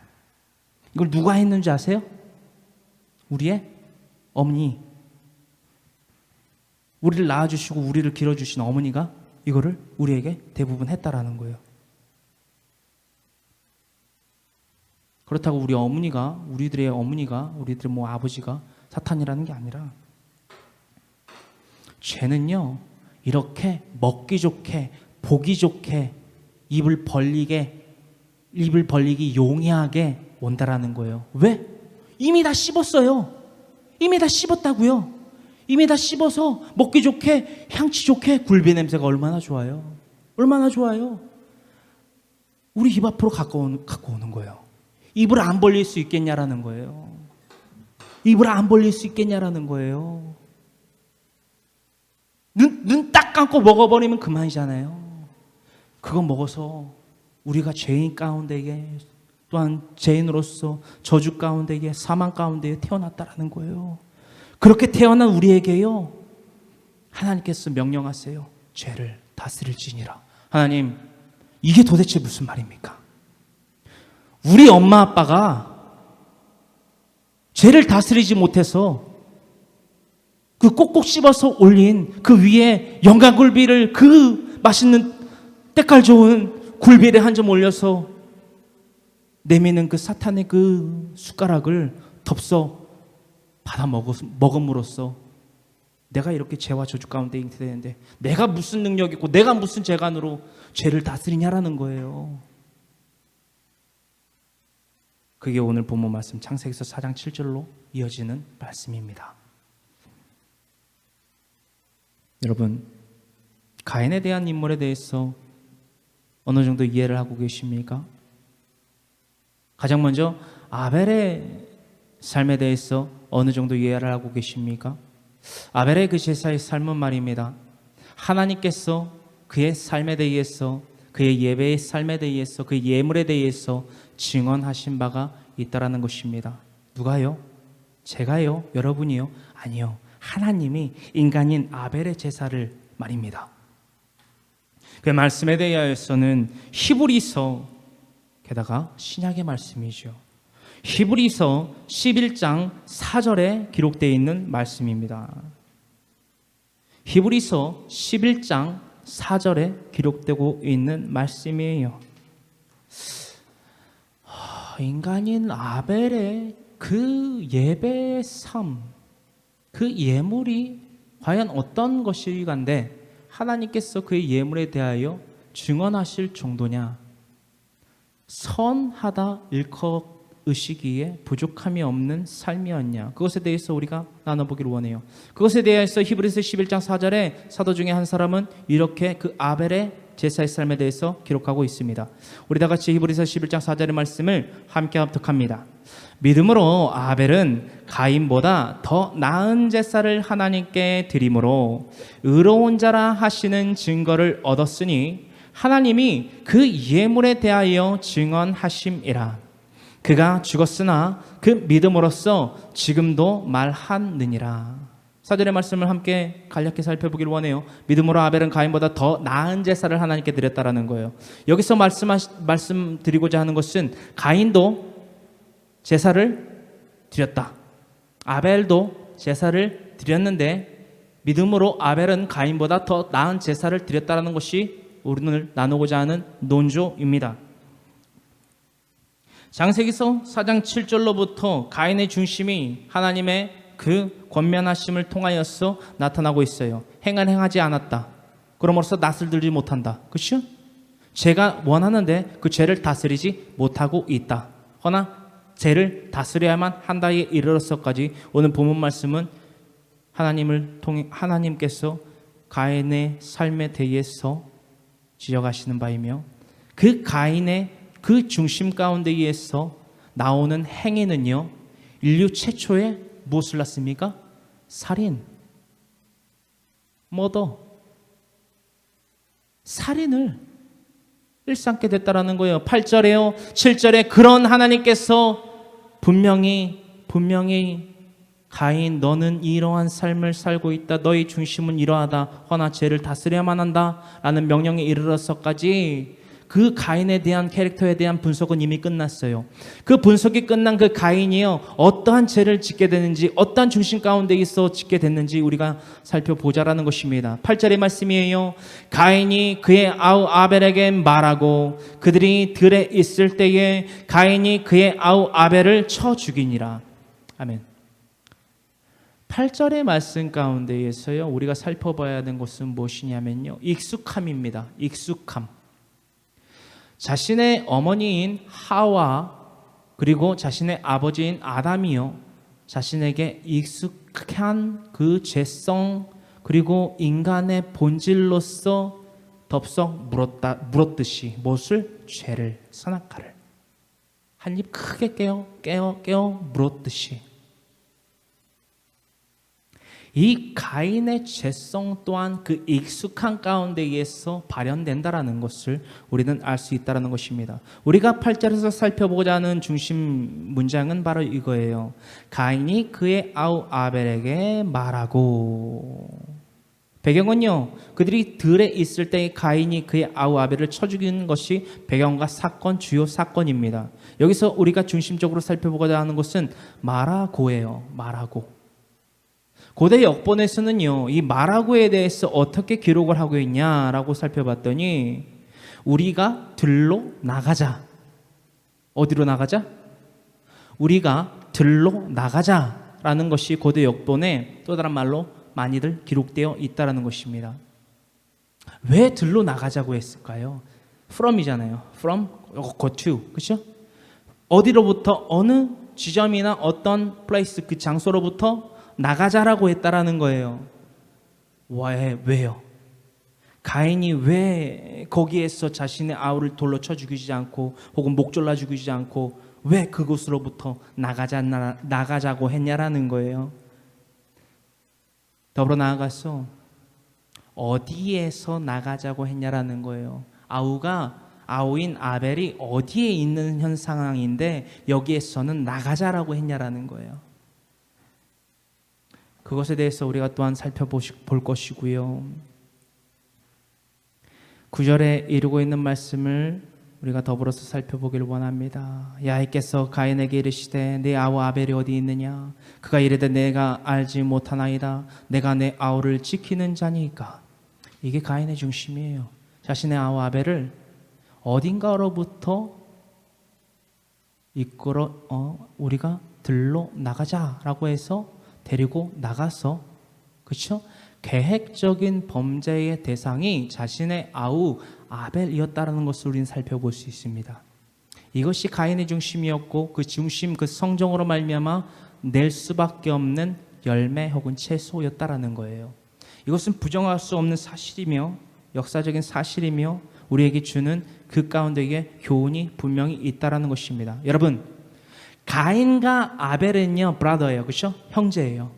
이걸 누가 했는지 아세요? 우리의 어머니. 우리를 낳아주시고 우리를 길어주신 어머니가 이거를 우리에게 대부분 했다라는 거예요. 그렇다고 우리 어머니가, 우리들의 어머니가, 우리들의 아버지가 사탄이라는 게 아니라, 죄는요 이렇게 먹기 좋게 보기 좋게 입을 벌리기 용이하게 온다라는 거예요. 왜? 이미 다 씹었어요. 이미 다 씹었다고요. 이미 다 씹어서 먹기 좋게 향치 좋게 굴비 냄새가 얼마나 좋아요. 얼마나 좋아요. 우리 입 앞으로 갖고 오는 거예요. 입을 안 벌릴 수 있겠냐라는 거예요. 입을 안 벌릴 수 있겠냐라는 거예요. 눈 딱 감고 먹어버리면 그만이잖아요. 그거 먹어서 우리가 죄인 가운데에, 또한 죄인으로서 저주 가운데에, 사망 가운데에 태어났다라는 거예요. 그렇게 태어난 우리에게요 하나님께서 명령하세요. 죄를 다스릴지니라. 하나님, 이게 도대체 무슨 말입니까? 우리 엄마 아빠가 죄를 다스리지 못해서 그 꼭꼭 씹어서 올린 그 위에 영광굴비를, 그 맛있는 때깔 좋은 굴비를 한 점 올려서 내미는 그 사탄의 그 숟가락을 덥석 받아 먹음으로써 내가 이렇게 죄와 저주 가운데 있게 되는데 내가 무슨 능력이 있고 내가 무슨 재간으로 죄를 다스리냐라는 거예요. 그게 오늘 본문 말씀 창세기서 4장 7절로 이어지는 말씀입니다. 여러분, 가인에 대한 인물에 대해서 어느 정도 이해를 하고 계십니까? 가장 먼저 아벨의 삶에 대해서 어느 정도 이해를 하고 계십니까? 아벨의 그 제사의 삶은 말입니다. 하나님께서 그의 삶에 대해서, 그의 예배의 삶에 대해서, 그의 예물에 대해서 증언하신 바가 있다라는 것입니다. 누가요? 제가요? 여러분이요? 아니요. 하나님이 인간인 아벨의 제사를 말입니다. 그 말씀에 대하여서는 히브리서, 게다가 신약의 말씀이죠. 히브리서 11장 4절에 기록되어 있는 말씀입니다. 히브리서 11장 4절에 기록되고 있는 말씀이에요. 인간인 아벨의 그 예배의 삶, 그 예물이 과연 어떤 것이간데 하나님께서 그의 예물에 대하여 증언하실 정도냐? 선하다 일컫으시기에 부족함이 없는 삶이었냐? 그것에 대해서 우리가 나눠보기를 원해요. 그것에 대해서 히브리서 11장 4절에 사도 중에 한 사람은 이렇게 그 아벨의 제사의 삶에 대해서 기록하고 있습니다. 우리 다 같이 히브리서 11장 4절의 말씀을 함께 합독합니다. 믿음으로 아벨은 가인보다 더 나은 제사를 하나님께 드림으로 의로운 자라 하시는 증거를 얻었으니 하나님이 그 예물에 대하여 증언하심이라. 그가 죽었으나 그 믿음으로써 지금도 말하느니라. 4절의 말씀을 함께 간략히 살펴보기를 원해요. 믿음으로 아벨은 가인보다 더 나은 제사를 하나님께 드렸다라는 거예요. 여기서 말씀드리고자 하는 것은 가인도 제사를 드렸다. 아벨도 제사를 드렸는데 믿음으로 아벨은 가인보다 더 나은 제사를 드렸다라는 것이 오늘 나누고자 하는 논조입니다. 창세기서 4장 7절로부터 가인의 중심이 하나님의 그 권면하심을 통하여서 나타나고 있어요. 행은 행하지 않았다. 그러므로서 낯을 들지 못한다. 그렇죠? 죄가 원하는데 그 죄를 다스리지 못하고 있다. 허나 죄를 다스려야만 한다에 이르러서까지 오늘 본문 말씀은 하나님을 통해 하나님께서 가인의 삶에 대해서 지적하시는 바이며 그 가인의 그 중심 가운데에서 나오는 행위는요, 인류 최초의 무엇을 낳습니까? 살인, 머더, 살인을 일삼게 됐다라는 거예요. 8절에요, 7절에 그런 하나님께서 분명히 가인 너는 이러한 삶을 살고 있다. 너의 중심은 이러하다. 허나 죄를 다스려야만 한다. 라는 명령에 이르러서까지 그 가인에 대한 캐릭터에 대한 분석은 이미 끝났어요. 그 분석이 끝난 그 가인이요, 어떠한 죄를 짓게 되는지, 어떠한 중심 가운데 있어 짓게 됐는지 우리가 살펴보자라는 것입니다. 8절의 말씀이에요. 가인이 그의 아우 아벨에게 말하고 그들이 들에 있을 때에 가인이 그의 아우 아벨을 쳐 죽이니라. 아멘. 8절의 말씀 가운데에서요, 우리가 살펴봐야 하는 것은 무엇이냐면요, 익숙함입니다. 익숙함. 자신의 어머니인 하와 그리고 자신의 아버지인 아담이요, 자신에게 익숙한 그 죄성 그리고 인간의 본질로서 덥석 물었듯이 무엇을? 죄를, 선악과를 한 입 크게 깨어 물었듯이 이 가인의 죄성 또한 그 익숙한 가운데에서 발현된다라는 것을 우리는 알 수 있다는 것입니다. 우리가 8절에서 살펴보고자 하는 중심 문장은 바로 이거예요. 가인이 그의 아우 아벨에게 말하고, 배경은요, 그들이 들에 있을 때 가인이 그의 아우 아벨을 쳐 죽이는 것이 배경과 사건, 주요 사건입니다. 여기서 우리가 중심적으로 살펴보고자 하는 것은 말하고예요. 말하고. 고대 역본에서는요, 이 말하고에 대해서 어떻게 기록을 하고 있냐라고 살펴봤더니 우리가 들로 나가자, 어디로 나가자? 우리가 들로 나가자라는 것이 고대 역본에 또 다른 말로 많이들 기록되어 있다라는 것입니다. 왜 들로 나가자고 했을까요? from이잖아요. from, go to, 그렇죠? 어디로부터 어느 지점이나 어떤 place 그 장소로부터 나가자라고 했다라는 거예요. 왜요? 가인이 왜 거기에서 자신의 아우를 돌로 쳐 죽이지 않고 혹은 목 졸라 죽이지 않고 왜 그곳으로부터 나가자고 했냐라는 거예요. 더불어 나아가서 어디에서 나가자고 했냐라는 거예요. 아우인 아벨이 어디에 있는 현 상황인데 여기에서는 나가자라고 했냐라는 거예요. 그것에 대해서 우리가 또한 살펴볼 것이고요. 9절에 이루고 있는 말씀을 우리가 더불어서 살펴보기를 원합니다. 야훼께서 가인에게 이르시되 내 아우 아벨이 어디 있느냐? 그가 이르되 내가 알지 못하나이다. 내가 내 아우를 지키는 자니까. 이게 가인의 중심이에요. 자신의 아우 아벨을 어딘가로부터 우리가 들로 나가자라고 해서 데리고 나가서, 그렇죠? 계획적인 범죄의 대상이 자신의 아우 아벨이었다는 것을 우리는 살펴볼 수 있습니다. 이것이 가인의 중심이었고 그 중심, 그 성정으로 말미암아 낼 수밖에 없는 열매 혹은 채소였다라는 거예요. 이것은 부정할 수 없는 사실이며 역사적인 사실이며 우리에게 주는 그 가운데에 교훈이 분명히 있다라는 것입니다. 여러분, 가인과 아벨은요, 브라더예요, 그렇죠? 형제예요.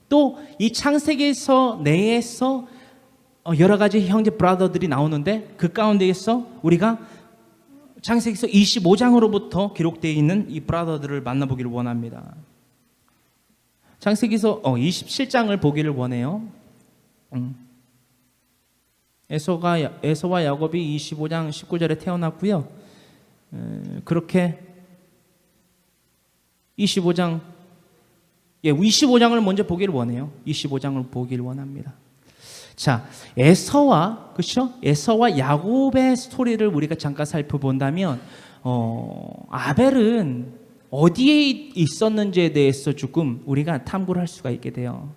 또 이 창세기에서 내에서 여러 가지 형제 브라더들이 나오는데 그 가운데에서 우리가 창세기서 25장으로부터 기록되어 있는 이 브라더들을 만나보기를 원합니다. 창세기서 27장을 보기를 원해요. 에서와 야곱이 25장 19절에 태어났고요. 그렇게 25장을 먼저 보기를 원해요. 25장을 보기를 원합니다. 자, 그렇죠? 에서와 야곱의 스토리를 우리가 잠깐 살펴본다면 아벨은 어디에 있었는지에 대해서 조금 우리가 탐구를 할 수가 있게 돼요.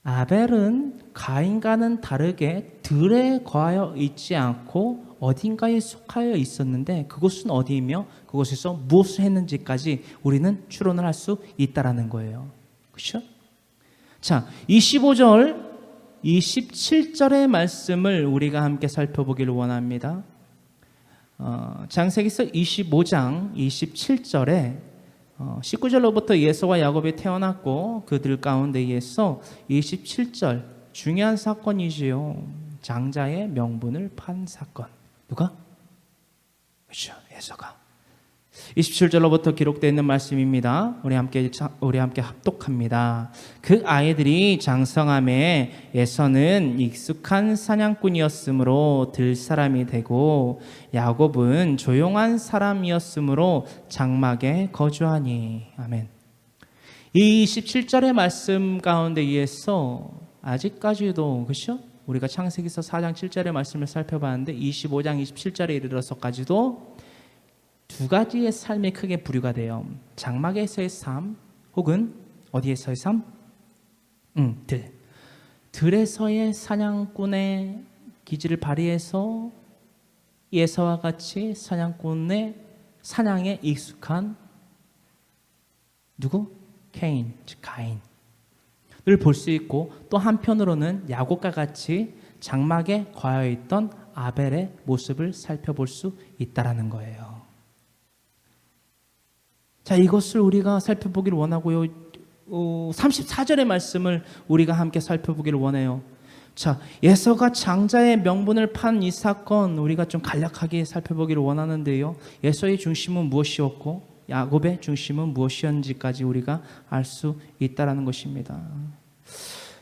아벨은 가인과는 다르게 들에 거하여 있지 않고 어딘가에 속하여 있었는데 그곳은 어디이며 그곳에서 무엇을 했는지까지 우리는 추론을 할 수 있다라는 거예요. 그렇죠? 자, 25절, 27절의 말씀을 우리가 함께 살펴보기를 원합니다. 창세기서 25장 27절에 19절로부터 에서와 야곱이 태어났고 그들 가운데에서 27절 중요한 사건이지요. 장자의 명분을 판 사건. 누가? 그렇죠. 에서가. 27절로부터 기록되어 있는 말씀입니다. 우리 함께 합독합니다. 그 아이들이 장성함에 에서는 익숙한 사냥꾼이었으므로 들 사람이 되고 야곱은 조용한 사람이었으므로 장막에 거주하니. 아멘. 이 27절의 말씀 가운데 의해서 아직까지도, 그렇죠? 우리가 창세기서 4장 7절의 말씀을 살펴봤는데 25장 27절에 이르러서까지도 두 가지의 삶이 크게 부류가 돼요. 장막에서의 삶 혹은 어디에서의 삶? 들에서의 사냥꾼의 기질을 발휘해서 에서와 같이 사냥꾼의 사냥에 익숙한 누구? 케인, 즉 가인을 볼 수 있고 또 한편으로는 야곱과 같이 장막에 거하여 있던 아벨의 모습을 살펴볼 수 있다라는 거예요. 자, 이것을 우리가 살펴보기를 원하고요. 34절의 말씀을 우리가 함께 살펴보기를 원해요. 자, 에서가 장자의 명분을 판 이 사건 우리가 좀 간략하게 살펴보기를 원하는데요. 에서의 중심은 무엇이었고 야곱의 중심은 무엇이었는지까지 우리가 알 수 있다라는 것입니다.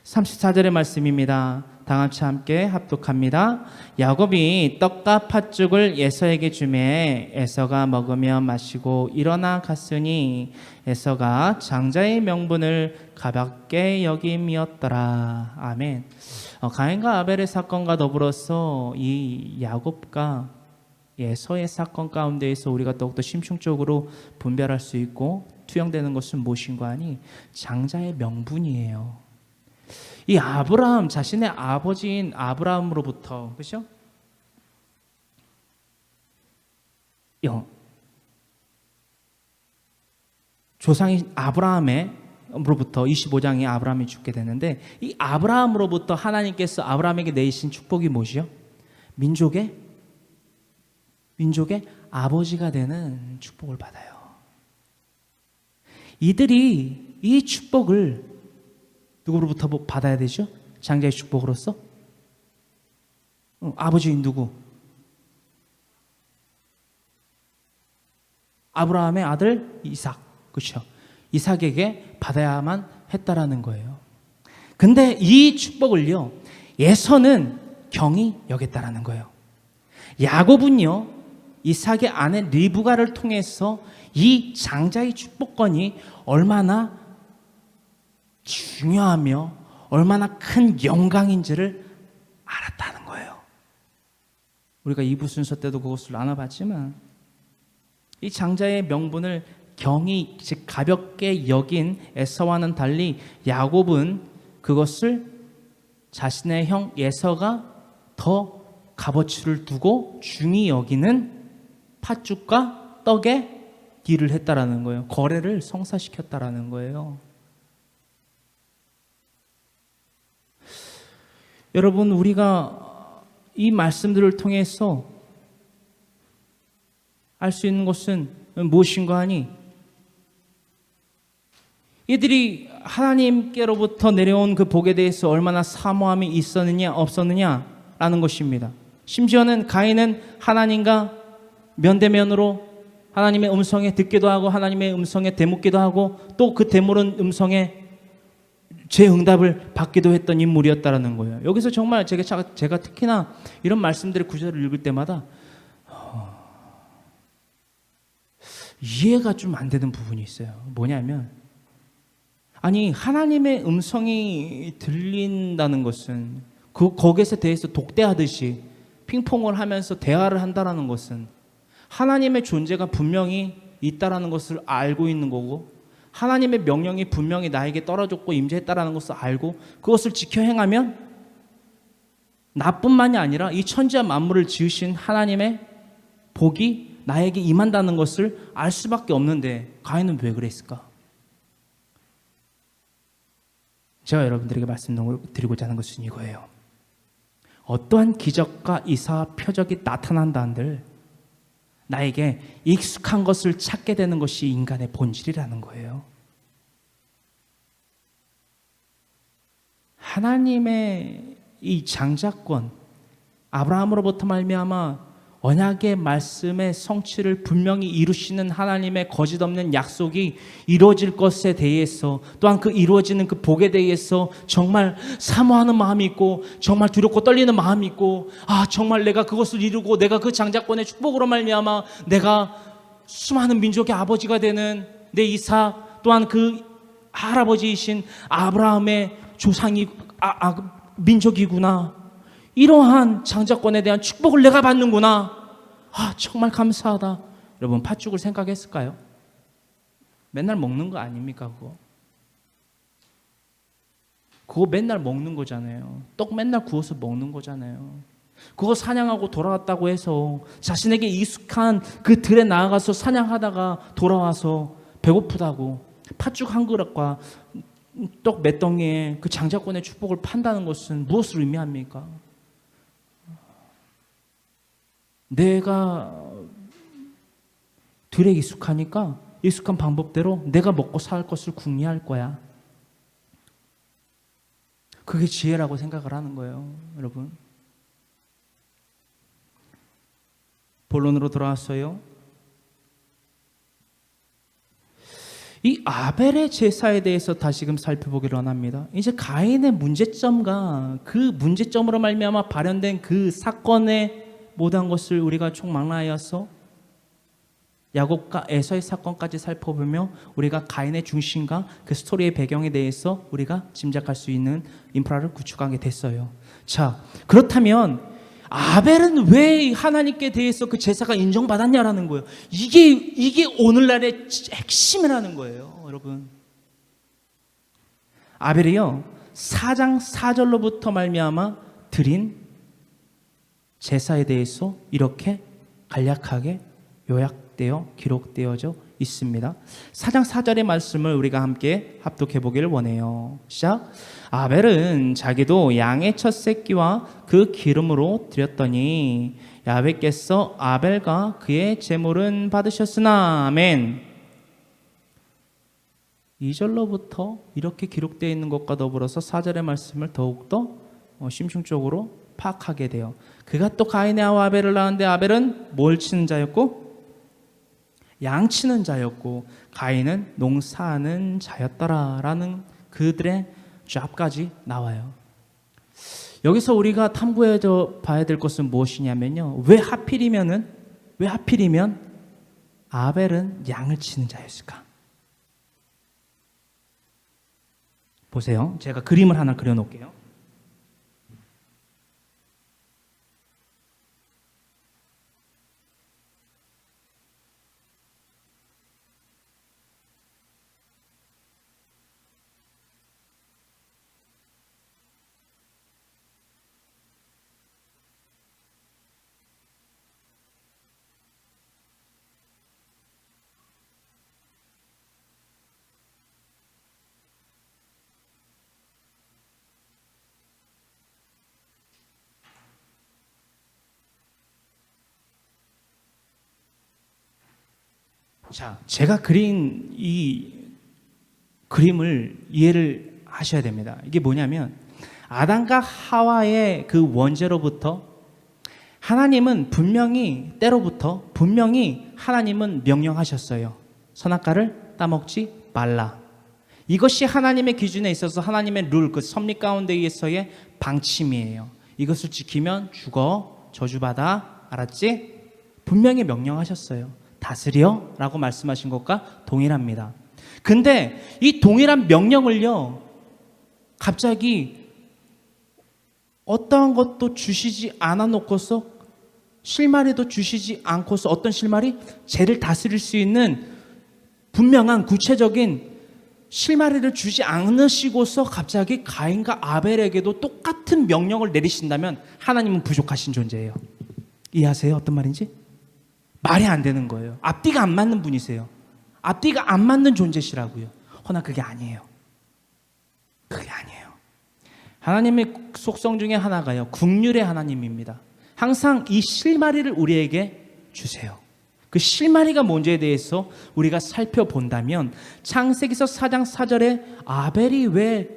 34절의 말씀입니다. 다 같이 함께 합독합니다. 야곱이 떡과 팥죽을 에서에게 주매 에서가 먹으며 마시고 일어나 갔으니 에서가 장자의 명분을 가볍게 여김이었더라. 아멘. 가인과 아벨의 사건과 더불어서 이 야곱과 에서의 사건 가운데에서 우리가 더욱더 심층적으로 분별할 수 있고 투영되는 것은 무엇인가 하니 장자의 명분이에요. 이 아브라함 자신의 아버지인 아브라함으로부터 그렇죠? 조상인 아브라함으로부터 25장에 아브라함이 죽게 되는데 이 아브라함으로부터 하나님께서 아브라함에게 내리신 축복이 무엇이요? 민족의 아버지가 되는 축복을 받아요. 이들이 이 축복을 누구로부터 받아야 되죠? 장자의 축복으로서? 아버지인 누구? 아브라함의 아들 이삭, 그렇죠? 이삭에게 받아야만 했다라는 거예요. 근데 이 축복을요, 에서는 경히 여겼다라는 거예요. 야곱은요, 이삭의 아내 리브가를 통해서 이 장자의 축복권이 얼마나 중요하며 얼마나 큰 영광인지를 알았다는 거예요. 우리가 2부 순서 때도 그것을 나눠봤지만 이 장자의 명분을 경히 즉 가볍게 여긴 에서와는 달리 야곱은 그것을 자신의 형 에서가 더 값어치를 두고 중히 여기는 팥죽과 떡에 딜을 했다라는 거예요. 거래를 성사시켰다라는 거예요. 여러분, 우리가 이 말씀들을 통해서 알 수 있는 것은 무엇인가 하니 이들이 하나님께로부터 내려온 그 복에 대해서 얼마나 사모함이 있었느냐 없었느냐라는 것입니다. 심지어는 가인은 하나님과 면대면으로 하나님의 음성에 듣기도 하고 하나님의 음성에 대묻기도 하고 또 그 대물은 음성에 제 응답을 받기도 했던 인물이었다라는 거예요. 여기서 정말 제가 특히나 이런 말씀들의 구절을 읽을 때마다 이해가 좀 안 되는 부분이 있어요. 뭐냐면 아니 하나님의 음성이 들린다는 것은 거기에 대해서 독대하듯이 핑퐁을 하면서 대화를 한다라는 것은 하나님의 존재가 분명히 있다라는 것을 알고 있는 거고 하나님의 명령이 분명히 나에게 떨어졌고 임재했다라는 것을 알고 그것을 지켜 행하면 나뿐만이 아니라 이 천지와 만물을 지으신 하나님의 복이 나에게 임한다는 것을 알 수밖에 없는데 가인은 왜 그랬을까? 제가 여러분들에게 말씀드리고자 하는 것은 이거예요. 어떠한 기적과 이사와 표적이 나타난다 한들 나에게 익숙한 것을 찾게 되는 것이 인간의 본질이라는 거예요. 하나님의 이 장자권 아브라함으로부터 말미암아 언약의 말씀의 성취를 분명히 이루시는 하나님의 거짓없는 약속이 이루어질 것에 대해서 또한 그 이루어지는 그 복에 대해서 정말 사모하는 마음이 있고 정말 두렵고 떨리는 마음이 있고 정말 내가 그것을 이루고 내가 그 장자권의 축복으로 말미암아 내가 수많은 민족의 아버지가 되는 내 이삭 또한 그 할아버지이신 아브라함의 조상이 민족이구나. 이러한 장자권에 대한 축복을 내가 받는구나. 정말 감사하다. 여러분 팥죽을 생각했을까요? 맨날 먹는 거 아닙니까 그거? 그거 맨날 먹는 거잖아요. 떡 맨날 구워서 먹는 거잖아요. 그거 사냥하고 돌아왔다고 해서 자신에게 익숙한 그 들에 나아가서 사냥하다가 돌아와서 배고프다고 팥죽 한 그릇과 떡 몇 덩이에 그 장자권의 축복을 판다는 것은 무엇을 의미합니까? 내가 들에 익숙하니까 익숙한 방법대로 내가 먹고 살 것을 궁리할 거야. 그게 지혜라고 생각을 하는 거예요, 여러분. 본론으로 돌아왔어요. 이 아벨의 제사에 대해서 다시금 살펴보기를 원합니다. 이제 가인의 문제점과 그 문제점으로 말미암아 발현된 그 사건의 모든 것을 우리가 총망라하여서 야곱과 에서의 사건까지 살펴보며 우리가 가인의 중심과 그 스토리의 배경에 대해서 우리가 짐작할 수 있는 인프라를 구축하게 됐어요. 자, 그렇다면 아벨은 왜 하나님께 대해서 그 제사가 인정받았냐라는 거예요. 이게 오늘날의 핵심이라는 거예요, 여러분. 아벨이요, 4장 4절로부터 말미암아 드린 제사에 대해서 이렇게 간략하게 요약되어 기록되어져 있습니다. 4장 4절의 말씀을 우리가 함께 합독해 보기를 원해요. 시작. 아벨은 자기도 양의 첫 새끼와 그 기름으로 드렸더니 야훼께서 아벨과 그의 제물은 받으셨으나. 아멘. 2절로부터 이렇게 기록되어 있는 것과 더불어서 4절의 말씀을 더욱더 심층적으로 파악하게 돼요. 그가 또 가인의 아와 아벨을 낳았는데 아벨은 뭘 치는 자였고 양 치는 자였고 가인은 농사하는 자였더라라는 그들의 잡까지 나와요. 여기서 우리가 탐구해 봐야 될 것은 무엇이냐면요, 왜 하필이면 아벨은 양을 치는 자였을까? 보세요. 제가 그림을 하나 그려놓을게요. 자, 제가 그린 이 그림을 이해를 하셔야 됩니다. 이게 뭐냐면 아담과 하와의 그 원죄로부터 하나님은 때로부터 분명히 하나님은 명령하셨어요. 선악과를 따먹지 말라. 이것이 하나님의 기준에 있어서 하나님의 룰, 그 섭리 가운데에서의 방침이에요. 이것을 지키면 죽어, 저주받아. 알았지? 분명히 명령하셨어요. 다스려 라고 말씀하신 것과 동일합니다. 근데 이 동일한 명령을요, 갑자기 어떠한 것도 주시지 않아 놓고서 실마리도 주시지 않고서 어떤 실마리? 죄를 다스릴 수 있는 분명한 구체적인 실마리를 주지 않으시고서 갑자기 가인과 아벨에게도 똑같은 명령을 내리신다면 하나님은 부족하신 존재예요. 이해하세요? 어떤 말인지? 말이 안 되는 거예요. 앞뒤가 안 맞는 분이세요. 앞뒤가 안 맞는 존재시라고요. 허나 그게 아니에요. 그게 아니에요. 하나님의 속성 중에 하나가요, 긍휼의 하나님입니다. 항상 이 실마리를 우리에게 주세요. 그 실마리가 뭔지에 대해서 우리가 살펴본다면 창세기서 4장 4절에 아벨이 왜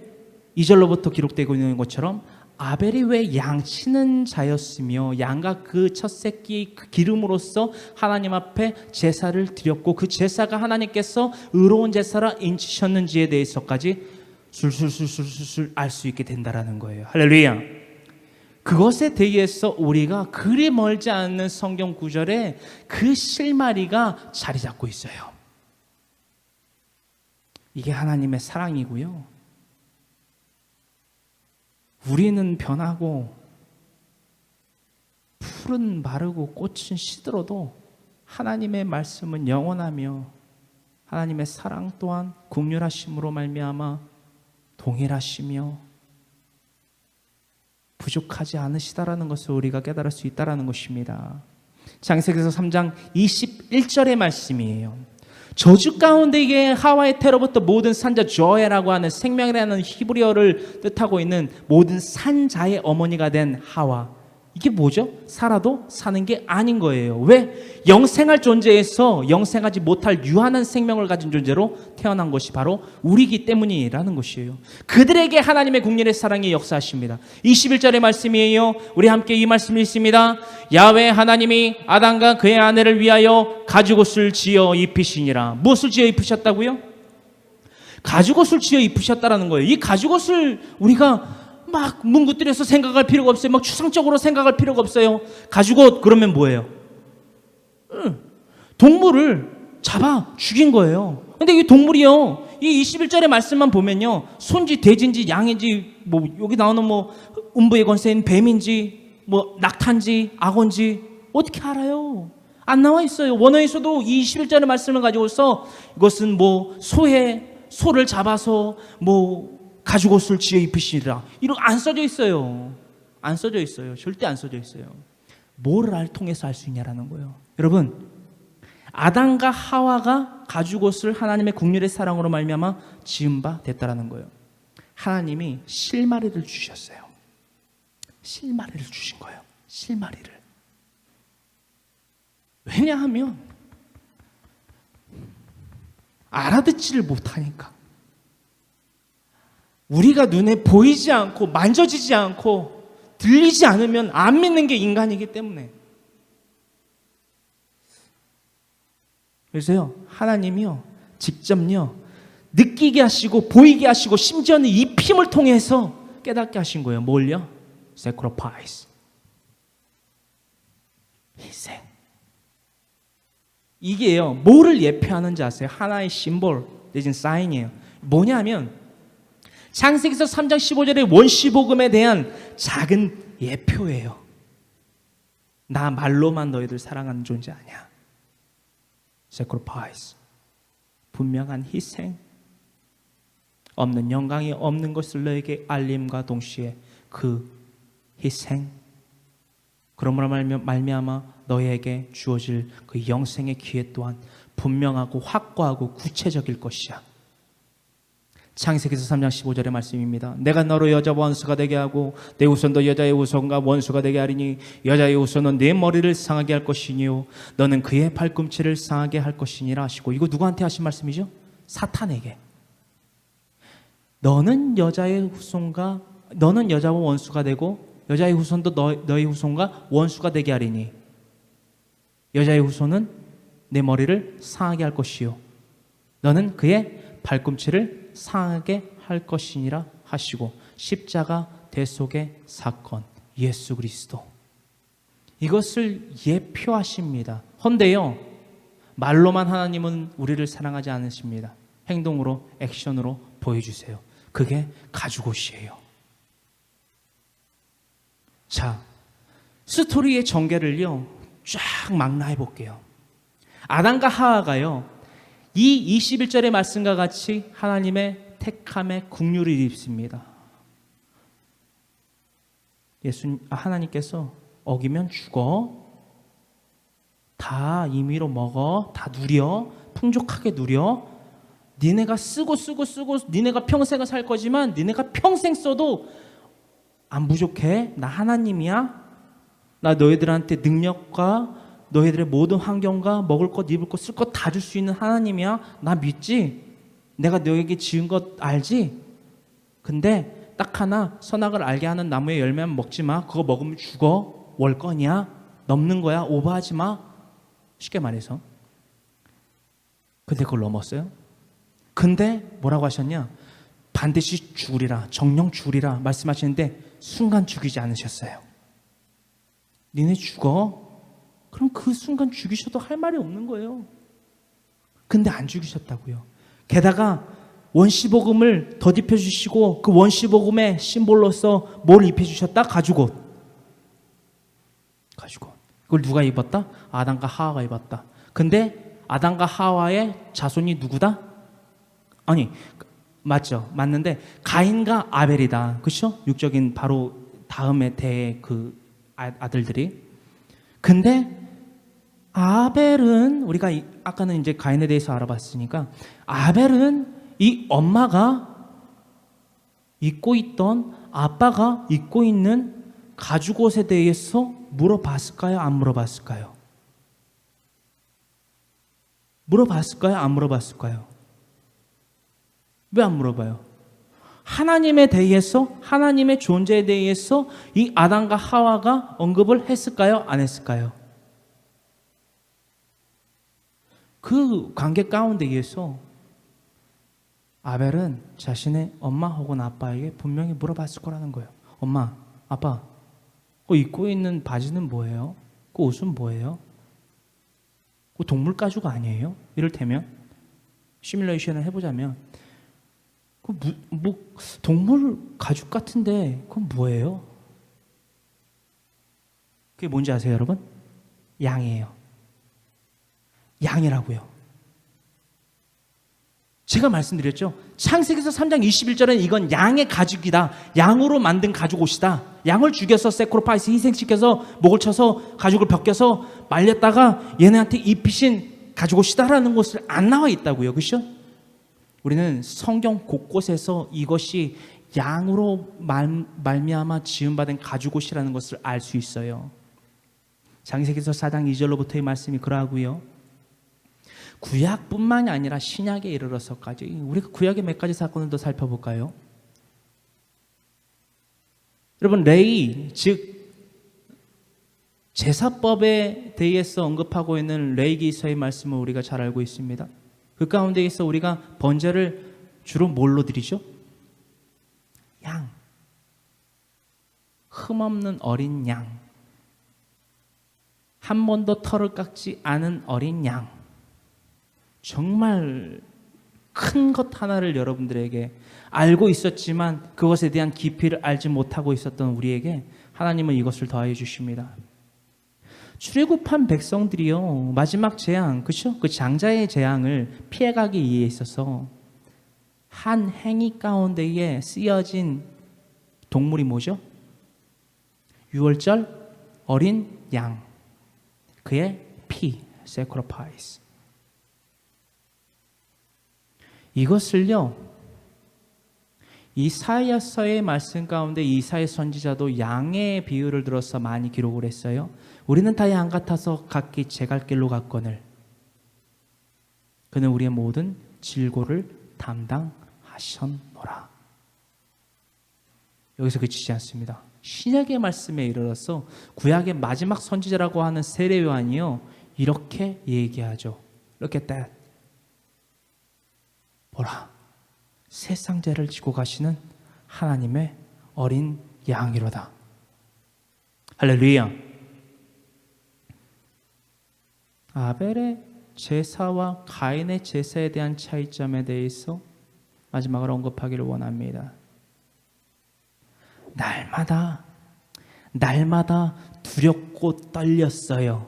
2절로부터 기록되고 있는 것처럼 아벨이 왜 양 치는 자였으며 양과 그 첫 새끼 그 기름으로써 하나님 앞에 제사를 드렸고 그 제사가 하나님께서 의로운 제사라 인치셨는지에 대해서까지 술술술술술 알 수 있게 된다라는 거예요. 할렐루야. 그것에 대해서 우리가 그리 멀지 않는 성경 구절에 그 실마리가 자리 잡고 있어요. 이게 하나님의 사랑이고요. 우리는 변하고 풀은 마르고 꽃은 시들어도 하나님의 말씀은 영원하며 하나님의 사랑 또한 긍휼하심으로 말미암아 동일하시며 부족하지 않으시다라는 것을 우리가 깨달을 수 있다라는 것입니다. 창세기서 3장 21절의 말씀이에요. 저주 가운데에 하와의 태로부터 모든 산자, 조에라고 하는 생명이라는 히브리어를 뜻하고 있는 모든 산자의 어머니가 된 하와. 이게 뭐죠? 살아도 사는 게 아닌 거예요. 왜? 영생할 존재에서 영생하지 못할 유한한 생명을 가진 존재로 태어난 것이 바로 우리이기 때문이라는 것이에요. 그들에게 하나님의 국률의 사랑이 역사하십니다. 21절의 말씀이에요. 우리 함께 이 말씀을 읽습니다. 야훼 하나님이 아담과 그의 아내를 위하여 가죽옷을 지어 입히시니라. 무엇을 지어 입히셨다고요? 가죽옷을 지어 입히셨다라는 거예요. 이 가죽옷을 우리가 막 뭉구뜨려서 생각할 필요가 없어요. 막 추상적으로 생각할 필요가 없어요. 가죽옷 그러면 뭐예요? 동물을 잡아 죽인 거예요. 근데 이 동물이요, 이 21절의 말씀만 보면요, 손지 돼지인지 양인지 뭐 여기 나오는 뭐 음부의 권세인 뱀인지 뭐 낙타인지 악어인지 어떻게 알아요? 안 나와 있어요. 원어에서도 이 21절의 말씀을 가지고서 이것은 뭐 소를 잡아서 뭐 가죽 옷을 지어 입히시리라 이런 안 써져 있어요. 안 써져 있어요. 절대 안 써져 있어요. 뭐를 통해서 알 수 있냐라는 거예요. 여러분, 아담과 하와가 가죽 옷을 하나님의 긍휼의 사랑으로 말미암아 지은 바 됐다라는 거예요. 하나님이 실마리를 주셨어요. 실마리를 주신 거예요. 실마리를. 왜냐하면 알아듣지를 못하니까. 우리가 눈에 보이지 않고 만져지지 않고 들리지 않으면 안 믿는 게 인간이기 때문에. 그래서요, 하나님이요 직접요 느끼게 하시고 보이게 하시고 심지어는 입힘을 통해서 깨닫게 하신 거예요. 뭘요? sacrifice. 희생. 이게요, 뭐를 예표하는지 아세요? 하나의 심볼 내진 사인이에요. 뭐냐면 창세기서 3장 15절의 원시복음에 대한 작은 예표예요. 나 말로만 너희들 사랑하는 존재 아니야. sacrifice. 분명한 희생. 없는 영광이 없는 것을 너에게 알림과 동시에 그 희생. 그러므로 말미암아 너희에게 주어질 그 영생의 기회 또한 분명하고 확고하고 구체적일 것이야. 창세기서 3장 15절의 말씀입니다. 내가 너로 여자와 원수가 되게 하고 내 후손도 여자의 후손과 원수가 되게 하리니 여자의 후손은 내 머리를 상하게 할 것이니요 너는 그의 발꿈치를 상하게 할 것이니라 하시고, 이거 누구한테 하신 말씀이죠? 사탄에게. 너는 여자의 후손과 너는 여자와 원수가 되고 여자의 후손도 너의 후손과 원수가 되게 하리니 여자의 후손은 내 머리를 상하게 할 것이요 너는 그의 발꿈치를 상하게 할 것이니라 하시고, 십자가 대속의 사건 예수 그리스도, 이것을 예표하십니다. 헌데요, 말로만 하나님은 우리를 사랑하지 않으십니다. 행동으로, 액션으로 보여주세요. 그게 가죽 옷이에요. 자, 스토리의 전개를요 쫙 망라해 볼게요. 아담과 하와가요 이 21절의 말씀과 같이 하나님의 택함의 긍휼을 입습니다. 하나님께서 어기면 죽어, 다 임의로 먹어, 다 누려, 풍족하게 누려. 니네가 쓰고 니네가 평생을 살 거지만 니네가 평생 써도 안 부족해. 나 하나님이야. 나 너희들한테 능력과 너희들의 모든 환경과 먹을 것, 입을 것, 쓸 것 다 줄 수 있는 하나님이야. 나 믿지? 내가 너에게 지은 것 알지? 근데 딱 하나, 선악을 알게 하는 나무의 열매만 먹지 마. 그거 먹으면 죽어. 월권이야. 넘는 거야. 오버하지 마. 쉽게 말해서. 근데 그걸 넘었어요. 근데 뭐라고 하셨냐? 반드시 죽으리라, 정령 죽으리라 말씀하시는데 순간 죽이지 않으셨어요. 니네 죽어? 그럼 그 순간 죽이셔도 할 말이 없는 거예요. 근데 안 죽이셨다고요. 게다가 원시복음을 덧입혀 주시고 그 원시복음의 심볼로서 뭘 입혀주셨다? 가죽옷. 가죽옷. 그걸 누가 입었다? 아담과 하와가 입었다. 근데 아담과 하와의 자손이 누구다? 아니, 맞죠? 맞는데 가인과 아벨이다. 그렇죠? 육적인 바로 다음에 대의 그 아들들이. 근데 아벨은 우리가 아까는 이제 가인에 대해서 알아봤으니까 아벨은 이 엄마가 입고 있던, 아빠가 입고 있는 가죽옷에 대해서 물어봤을까요? 안 물어봤을까요? 물어봤을까요? 안 물어봤을까요? 왜 안 물어봐요? 하나님에 대해서, 하나님의 존재에 대해서 이 아담과 하와가 언급을 했을까요? 안 했을까요? 그 관계 가운데에서 아벨은 자신의 엄마 혹은 아빠에게 분명히 물어봤을 거라는 거예요. 엄마, 아빠, 그 입고 있는 바지는 뭐예요? 그 옷은 뭐예요? 그 동물 가죽 아니에요? 이를테면 시뮬레이션을 해보자면 동물 가죽 같은데 그건 뭐예요? 그게 뭔지 아세요, 여러분? 양이에요. 양이라고요. 제가 말씀드렸죠. 창세기서 3장 21절은 이건 양의 가죽이다. 양으로 만든 가죽 옷이다. 양을 죽여서 세크로파이스 희생시켜서 목을 쳐서 가죽을 벗겨서 말렸다가 얘네한테 입히신 가죽 옷이다라는 것을 안 나와 있다고요. 그렇죠? 우리는 성경 곳곳에서 이것이 양으로 말미암아 지음받은 가죽 옷이라는 것을 알 수 있어요. 창세기서 4장 2절로부터의 말씀이 그러하고요. 구약뿐만이 아니라 신약에 이르러서까지 우리가 구약의 몇 가지 사건을 더 살펴볼까요? 여러분, 레위, 즉 제사법에 대해서 언급하고 있는 레위기서의 말씀을 우리가 잘 알고 있습니다. 그 가운데에서 우리가 번제를 주로 뭘로 드리죠? 양, 흠없는 어린 양, 한 번도 털을 깎지 않은 어린 양. 정말 큰 것 하나를 여러분들에게 알고 있었지만 그것에 대한 깊이를 알지 못하고 있었던 우리에게 하나님은 이것을 더하여 주십니다. 출애굽한 백성들이요, 마지막 재앙, 그렇죠? 그 장자의 재앙을 피해가기 위해 있어서 한 행위 가운데에 쓰여진 동물이 뭐죠? 유월절 어린 양, 그의 피, sacrifice. 이것을요, 이사야서의 말씀 가운데 이사야 선지자도 양의 비유를 들어서 많이 기록을 했어요. 우리는 다 양 같아서 각기 제 갈 길로 갔거늘 그는 우리의 모든 질고를 담당하셨노라. 여기서 그치지 않습니다. 신약의 말씀에 이르러서 구약의 마지막 선지자라고 하는 세례 요한이요, 이렇게 얘기하죠. 이렇게 딱 보라, 세상 죄를 지고 가시는 하나님의 어린 양이로다. 할렐루야. 아벨의 제사와 가인의 제사에 대한 차이점에 대해서 마지막으로 언급하기를 원합니다. 날마다 두렵고 떨렸어요.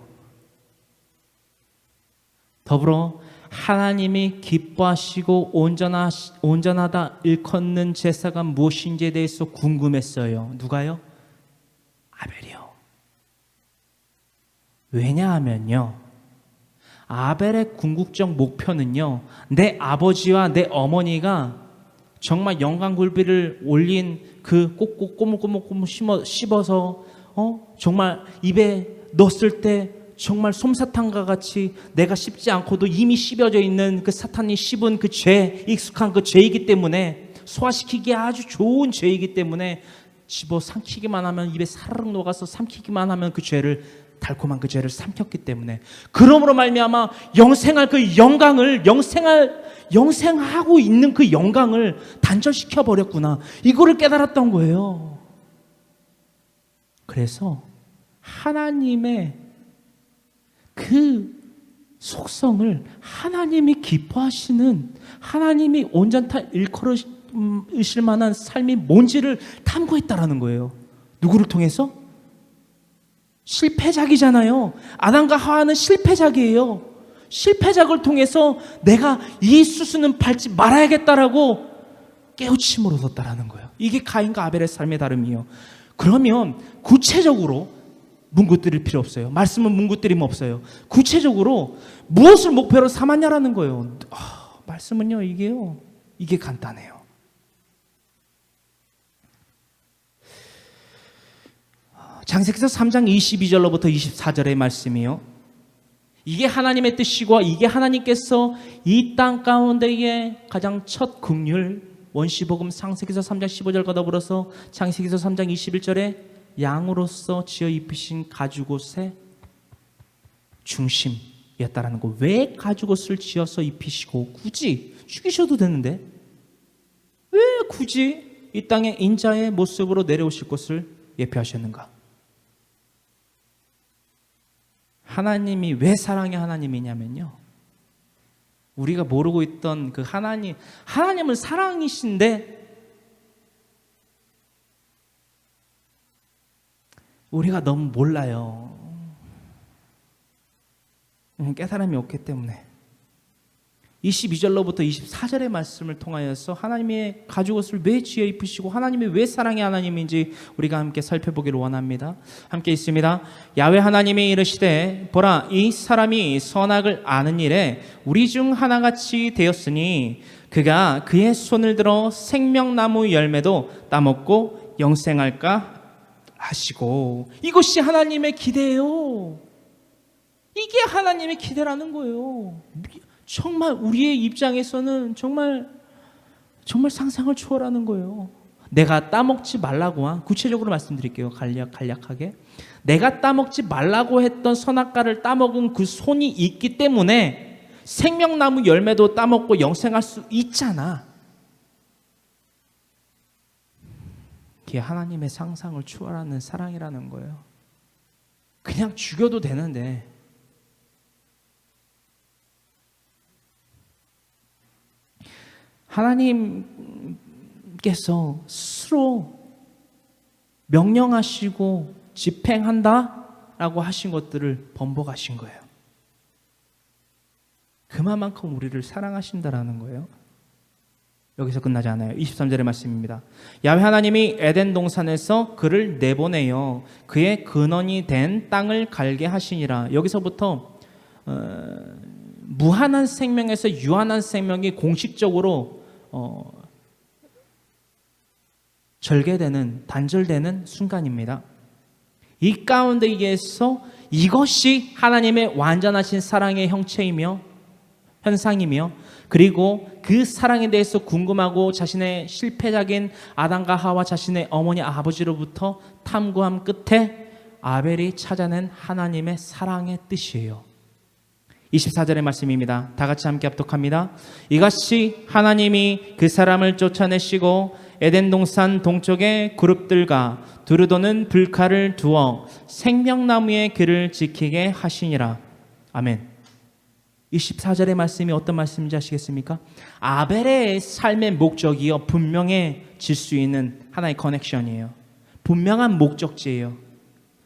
더불어 하나님이 기뻐하시고 온전하다 일컫는 제사가 무엇인지에 대해서 궁금했어요. 누가요? 아벨이요. 왜냐하면요, 아벨의 궁극적 목표는요, 내 아버지와 내 어머니가 정말 영광굴비를 올린 그 꼭꼭 꼬물꼬물 씹어서 정말 입에 넣었을 때 정말 솜사탕과 같이 내가 씹지 않고도 이미 씹어져 있는 그 사탄이 씹은 그 죄, 익숙한 그 죄이기 때문에, 소화시키기에 아주 좋은 죄이기 때문에 집어 삼키기만 하면 입에 사르륵 녹아서 삼키기만 하면 그 죄를, 달콤한 그 죄를 삼켰기 때문에, 그러므로 말미암아 영생할 그 영광을, 영생하고 있는 그 영광을 단절시켜 버렸구나, 이거를 깨달았던 거예요. 그래서 하나님의 그 속성을, 하나님이 기뻐하시는, 하나님이 온전타 일컬으실 만한 삶이 뭔지를 탐구했다라는 거예요. 누구를 통해서? 실패작이잖아요. 아담과 하와는 실패작이에요. 실패작을 통해서 내가 이 수수는 밟지 말아야겠다라고 깨우침을 얻었다라는 거예요. 이게 가인과 아벨의 삶의 다름이에요. 그러면 구체적으로 뭉긋거릴 필요 없어요. 말씀은 뭉긋거림 없어요. 구체적으로 무엇을 목표로 삼았냐라는 거예요. 말씀은요, 이게 간단해요. 창세기서 3장 22절로부터 24절의 말씀이요, 이게 하나님의 뜻이고 이게 하나님께서 이 땅 가운데에 가장 첫 긍휼, 원시복음 창세기서 3장 15절과 더불어서 창세기서 3장 21절에 양으로서 지어 입히신 가죽옷의 중심이었다라는 거. 왜 가죽옷을 지어서 입히시고 굳이 죽이셔도 되는데 왜 굳이 이 땅에 인자의 모습으로 내려오실 것을 예표하셨는가? 하나님이 왜 사랑의 하나님이냐면요, 우리가 모르고 있던 그 하나님은 사랑이신데 우리가 너무 몰라요. 깨달음이 없기 때문에. 22절로부터 24절의 말씀을 통하여서 하나님의 가죽옷을 왜 쥐어 입으시고 하나님이 왜 사랑의 하나님인지 우리가 함께 살펴보기를 원합니다. 함께 있습니다. 야훼 하나님이 이르시되 보라 이 사람이 선악을 아는 일에 우리 중 하나같이 되었으니 그가 그의 손을 들어 생명나무 열매도 따먹고 영생할까 하시고. 이것이 하나님의 기대예요. 이게 하나님의 기대라는 거예요. 정말 우리의 입장에서는 정말 상상을 초월하는 거예요. 내가 따먹지 말라고 구체적으로 말씀드릴게요. 간략하게. 내가 따먹지 말라고 했던 선악과를 따먹은 그 손이 있기 때문에 생명나무 열매도 따먹고 영생할 수 있잖아. 그게 하나님의 상상을 초월하는 사랑이라는 거예요. 그냥 죽여도 되는데 하나님께서 스스로 명령하시고 집행한다라고 하신 것들을 번복하신 거예요. 그만큼 우리를 사랑하신다라는 거예요. 여기서 끝나지 않아요. 23절의 말씀입니다. 야훼 하나님이 에덴 동산에서 그를 내보내어 그의 근원이 된 땅을 갈게 하시니라. 여기서부터 무한한 생명에서 유한한 생명이 공식적으로 절개되는, 단절되는 순간입니다. 이 가운데에서 이것이 하나님의 완전하신 사랑의 형체이며 현상이며, 그리고 그 사랑에 대해서 궁금하고 자신의 실패작인 아담과 하와 자신의 어머니 아버지로부터 탐구함 끝에 아벨이 찾아낸 하나님의 사랑의 뜻이에요. 24절의 말씀입니다. 다 같이 함께 합독합니다. 이같이 하나님이 그 사람을 쫓아내시고 에덴 동산 동쪽의 그룹들과 두루도는 불칼을 두어 생명나무의 길을 지키게 하시니라. 아멘. 24절의 말씀이 어떤 말씀인지 아시겠습니까? 아벨의 삶의 목적이요 분명해질 수 있는 하나의 커넥션이에요. 분명한 목적지예요.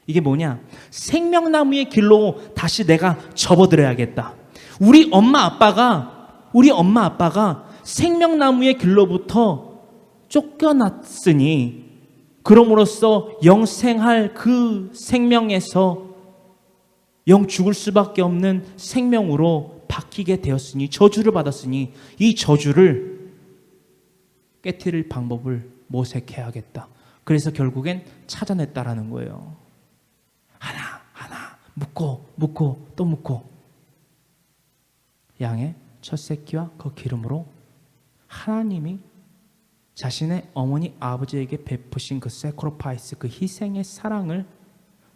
이게 뭐냐? 생명나무의 길로 다시 내가 접어들어야겠다. 우리 엄마 아빠가 생명나무의 길로부터 쫓겨났으니 그럼으로써 영생할 그 생명에서 영 죽을 수밖에 없는 생명으로 바뀌게 되었으니, 저주를 받았으니 이 저주를 깨트릴 방법을 모색해야겠다. 그래서 결국엔 찾아냈다라는 거예요. 하나 묻고 또 묻고 양의 첫 새끼와 그 기름으로 하나님이 자신의 어머니 아버지에게 베푸신 그 세크로파이스, 그 희생의 사랑을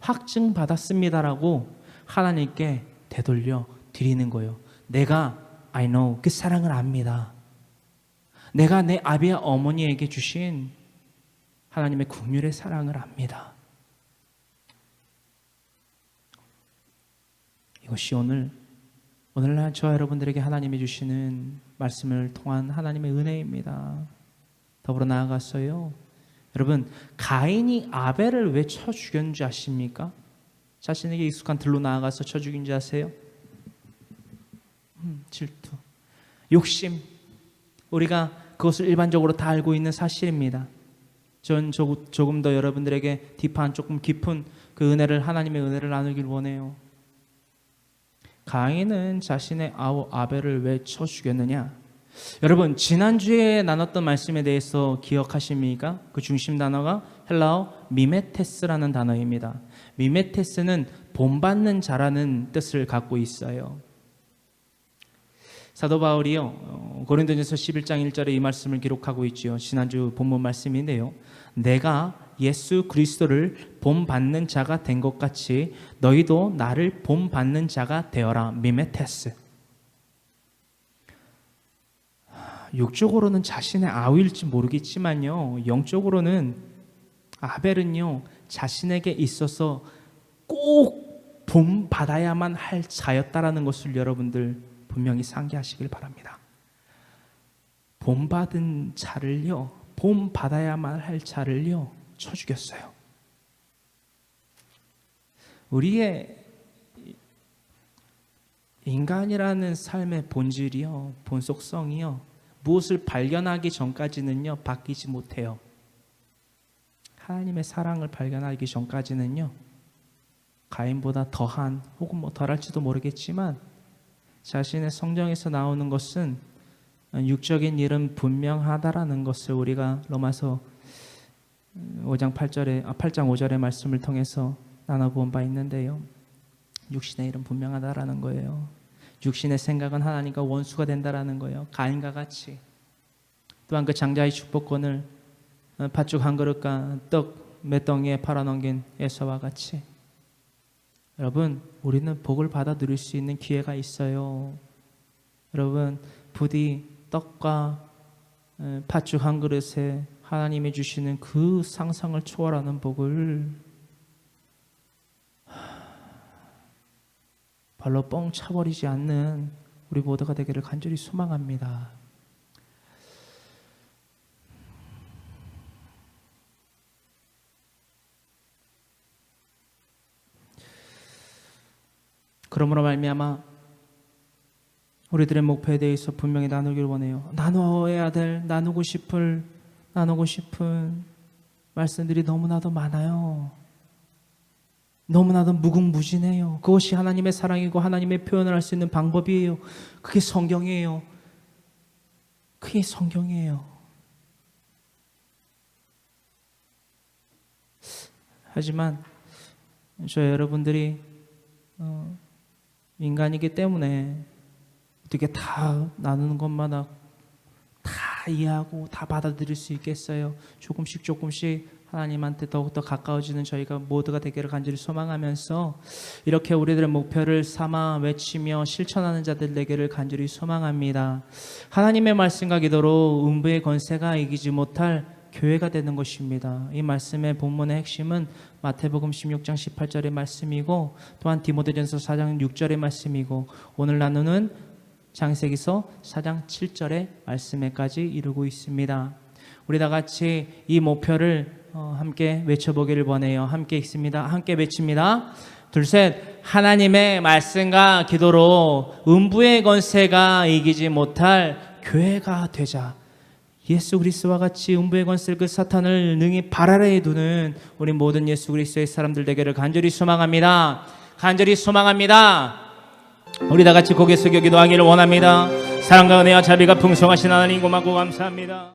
확증받았습니다라고 하나님께 되돌려 드리는 거예요. 내가 I know 그 사랑을 압니다. 내가 내 아비와 어머니에게 주신 하나님의 긍휼의 사랑을 압니다. 이것이 오늘날 저와 여러분들에게 하나님이 주시는 말씀을 통한 하나님의 은혜입니다. 더불어 나아가서요, 여러분, 가인이 아벨을 왜 쳐 죽였는지 아십니까? 자신에게 익숙한 들로 나아가서 쳐 죽인지 아세요? 질투, 욕심. 우리가 그것을 일반적으로 다 알고 있는 사실입니다. 전 조금 더 여러분들에게 딥한, 조금 깊은 그 은혜를, 하나님의 은혜를 나누길 원해요. 가인은 자신의 아우 아벨을 왜 쳐 죽였느냐? 여러분, 지난주에 나눴던 말씀에 대해서 기억하십니까? 그 중심 단어가 헬라어 미메테스라는 단어입니다. 미메테스는 본받는 자라는 뜻을 갖고 있어요. 사도 바울이요, 고린도전서 11장 1절에 이 말씀을 기록하고 있지요. 지난주 본문 말씀인데요. 내가 예수 그리스도를 본받는 자가 된 것 같이 너희도 나를 본받는 자가 되어라. 미메테스. 육적으로는 자신의 아우일지 모르겠지만요, 영적으로는 아벨은요 자신에게 있어서 꼭 본받아야만 할 자였다라는 것을 여러분들 분명히 상기하시길 바랍니다. 본받은 자를요, 본받아야만 할 자를요 쳐 죽였어요. 우리의 인간이라는 삶의 본질이요, 본속성이요, 무엇을 발견하기 전까지는요 바뀌지 못해요. 하나님의 사랑을 발견하기 전까지는요 가인보다 더한 혹은 뭐 덜할지도 모르겠지만 자신의 성경에서 나오는 것은 육적인 일은 분명하다라는 것을 우리가 로마서 8장 5절의 말씀을 통해서 나눠본 바 있는데요. 육신의 일은 분명하다라는 거예요. 육신의 생각은 하나님과 원수가 된다라는 거예요. 가인과 같이. 또한 그 장자의 축복권을 팥죽 한 그릇과 떡 몇 덩이에 팔아넘긴 에서와 같이. 여러분, 우리는 복을 받아 누릴 수 있는 기회가 있어요. 여러분, 부디 떡과 팥죽 한 그릇에 하나님이 주시는 그 상상을 초월하는 복을 발로 뻥 차버리지 않는 우리 모두가 되기를 간절히 소망합니다. 그러므로 말미암아 우리들의 목표에 대해서 분명히 나누기를 원해요. 나눠야 될, 나누고 싶은 말씀들이 너무나도 많아요. 너무나도 무궁무진해요. 그것이 하나님의 사랑이고 하나님의 표현을 할 수 있는 방법이에요. 그게 성경이에요. 그게 성경이에요. 하지만 저 여러분들이 인간이기 때문에 어떻게 다 나누는 것마다 다 이해하고 다 받아들일 수 있겠어요? 조금씩 하나님한테 더욱더 가까워지는 저희가 모두가 되기를 간절히 소망하면서 이렇게 우리들의 목표를 삼아 외치며 실천하는 자들 되기를 간절히 소망합니다. 하나님의 말씀과 기도로 음부의 권세가 이기지 못할 교회가 되는 것입니다. 이 말씀의 본문의 핵심은 마태복음 16장 18절의 말씀이고 또한 디모데전서 4장 6절의 말씀이고 오늘 나누는 창세기서 4장 7절의 말씀에까지 이루고 있습니다. 우리 다 같이 이 목표를 함께 외쳐보기를 원해요. 함께 읽습니다. 함께 외칩니다. 둘, 셋. 하나님의 말씀과 기도로 음부의 권세가 이기지 못할 교회가 되자. 예수 그리스도와 같이 음부의 권세 그 사탄을 능히 발 아래에 두는 우리 모든 예수 그리스도의 사람들 되기를 간절히 소망합니다. 간절히 소망합니다. 우리 다 같이 고개 숙여 기도하기를 원합니다. 사랑과 은혜와 자비가 풍성하신 하나님 고맙고 감사합니다.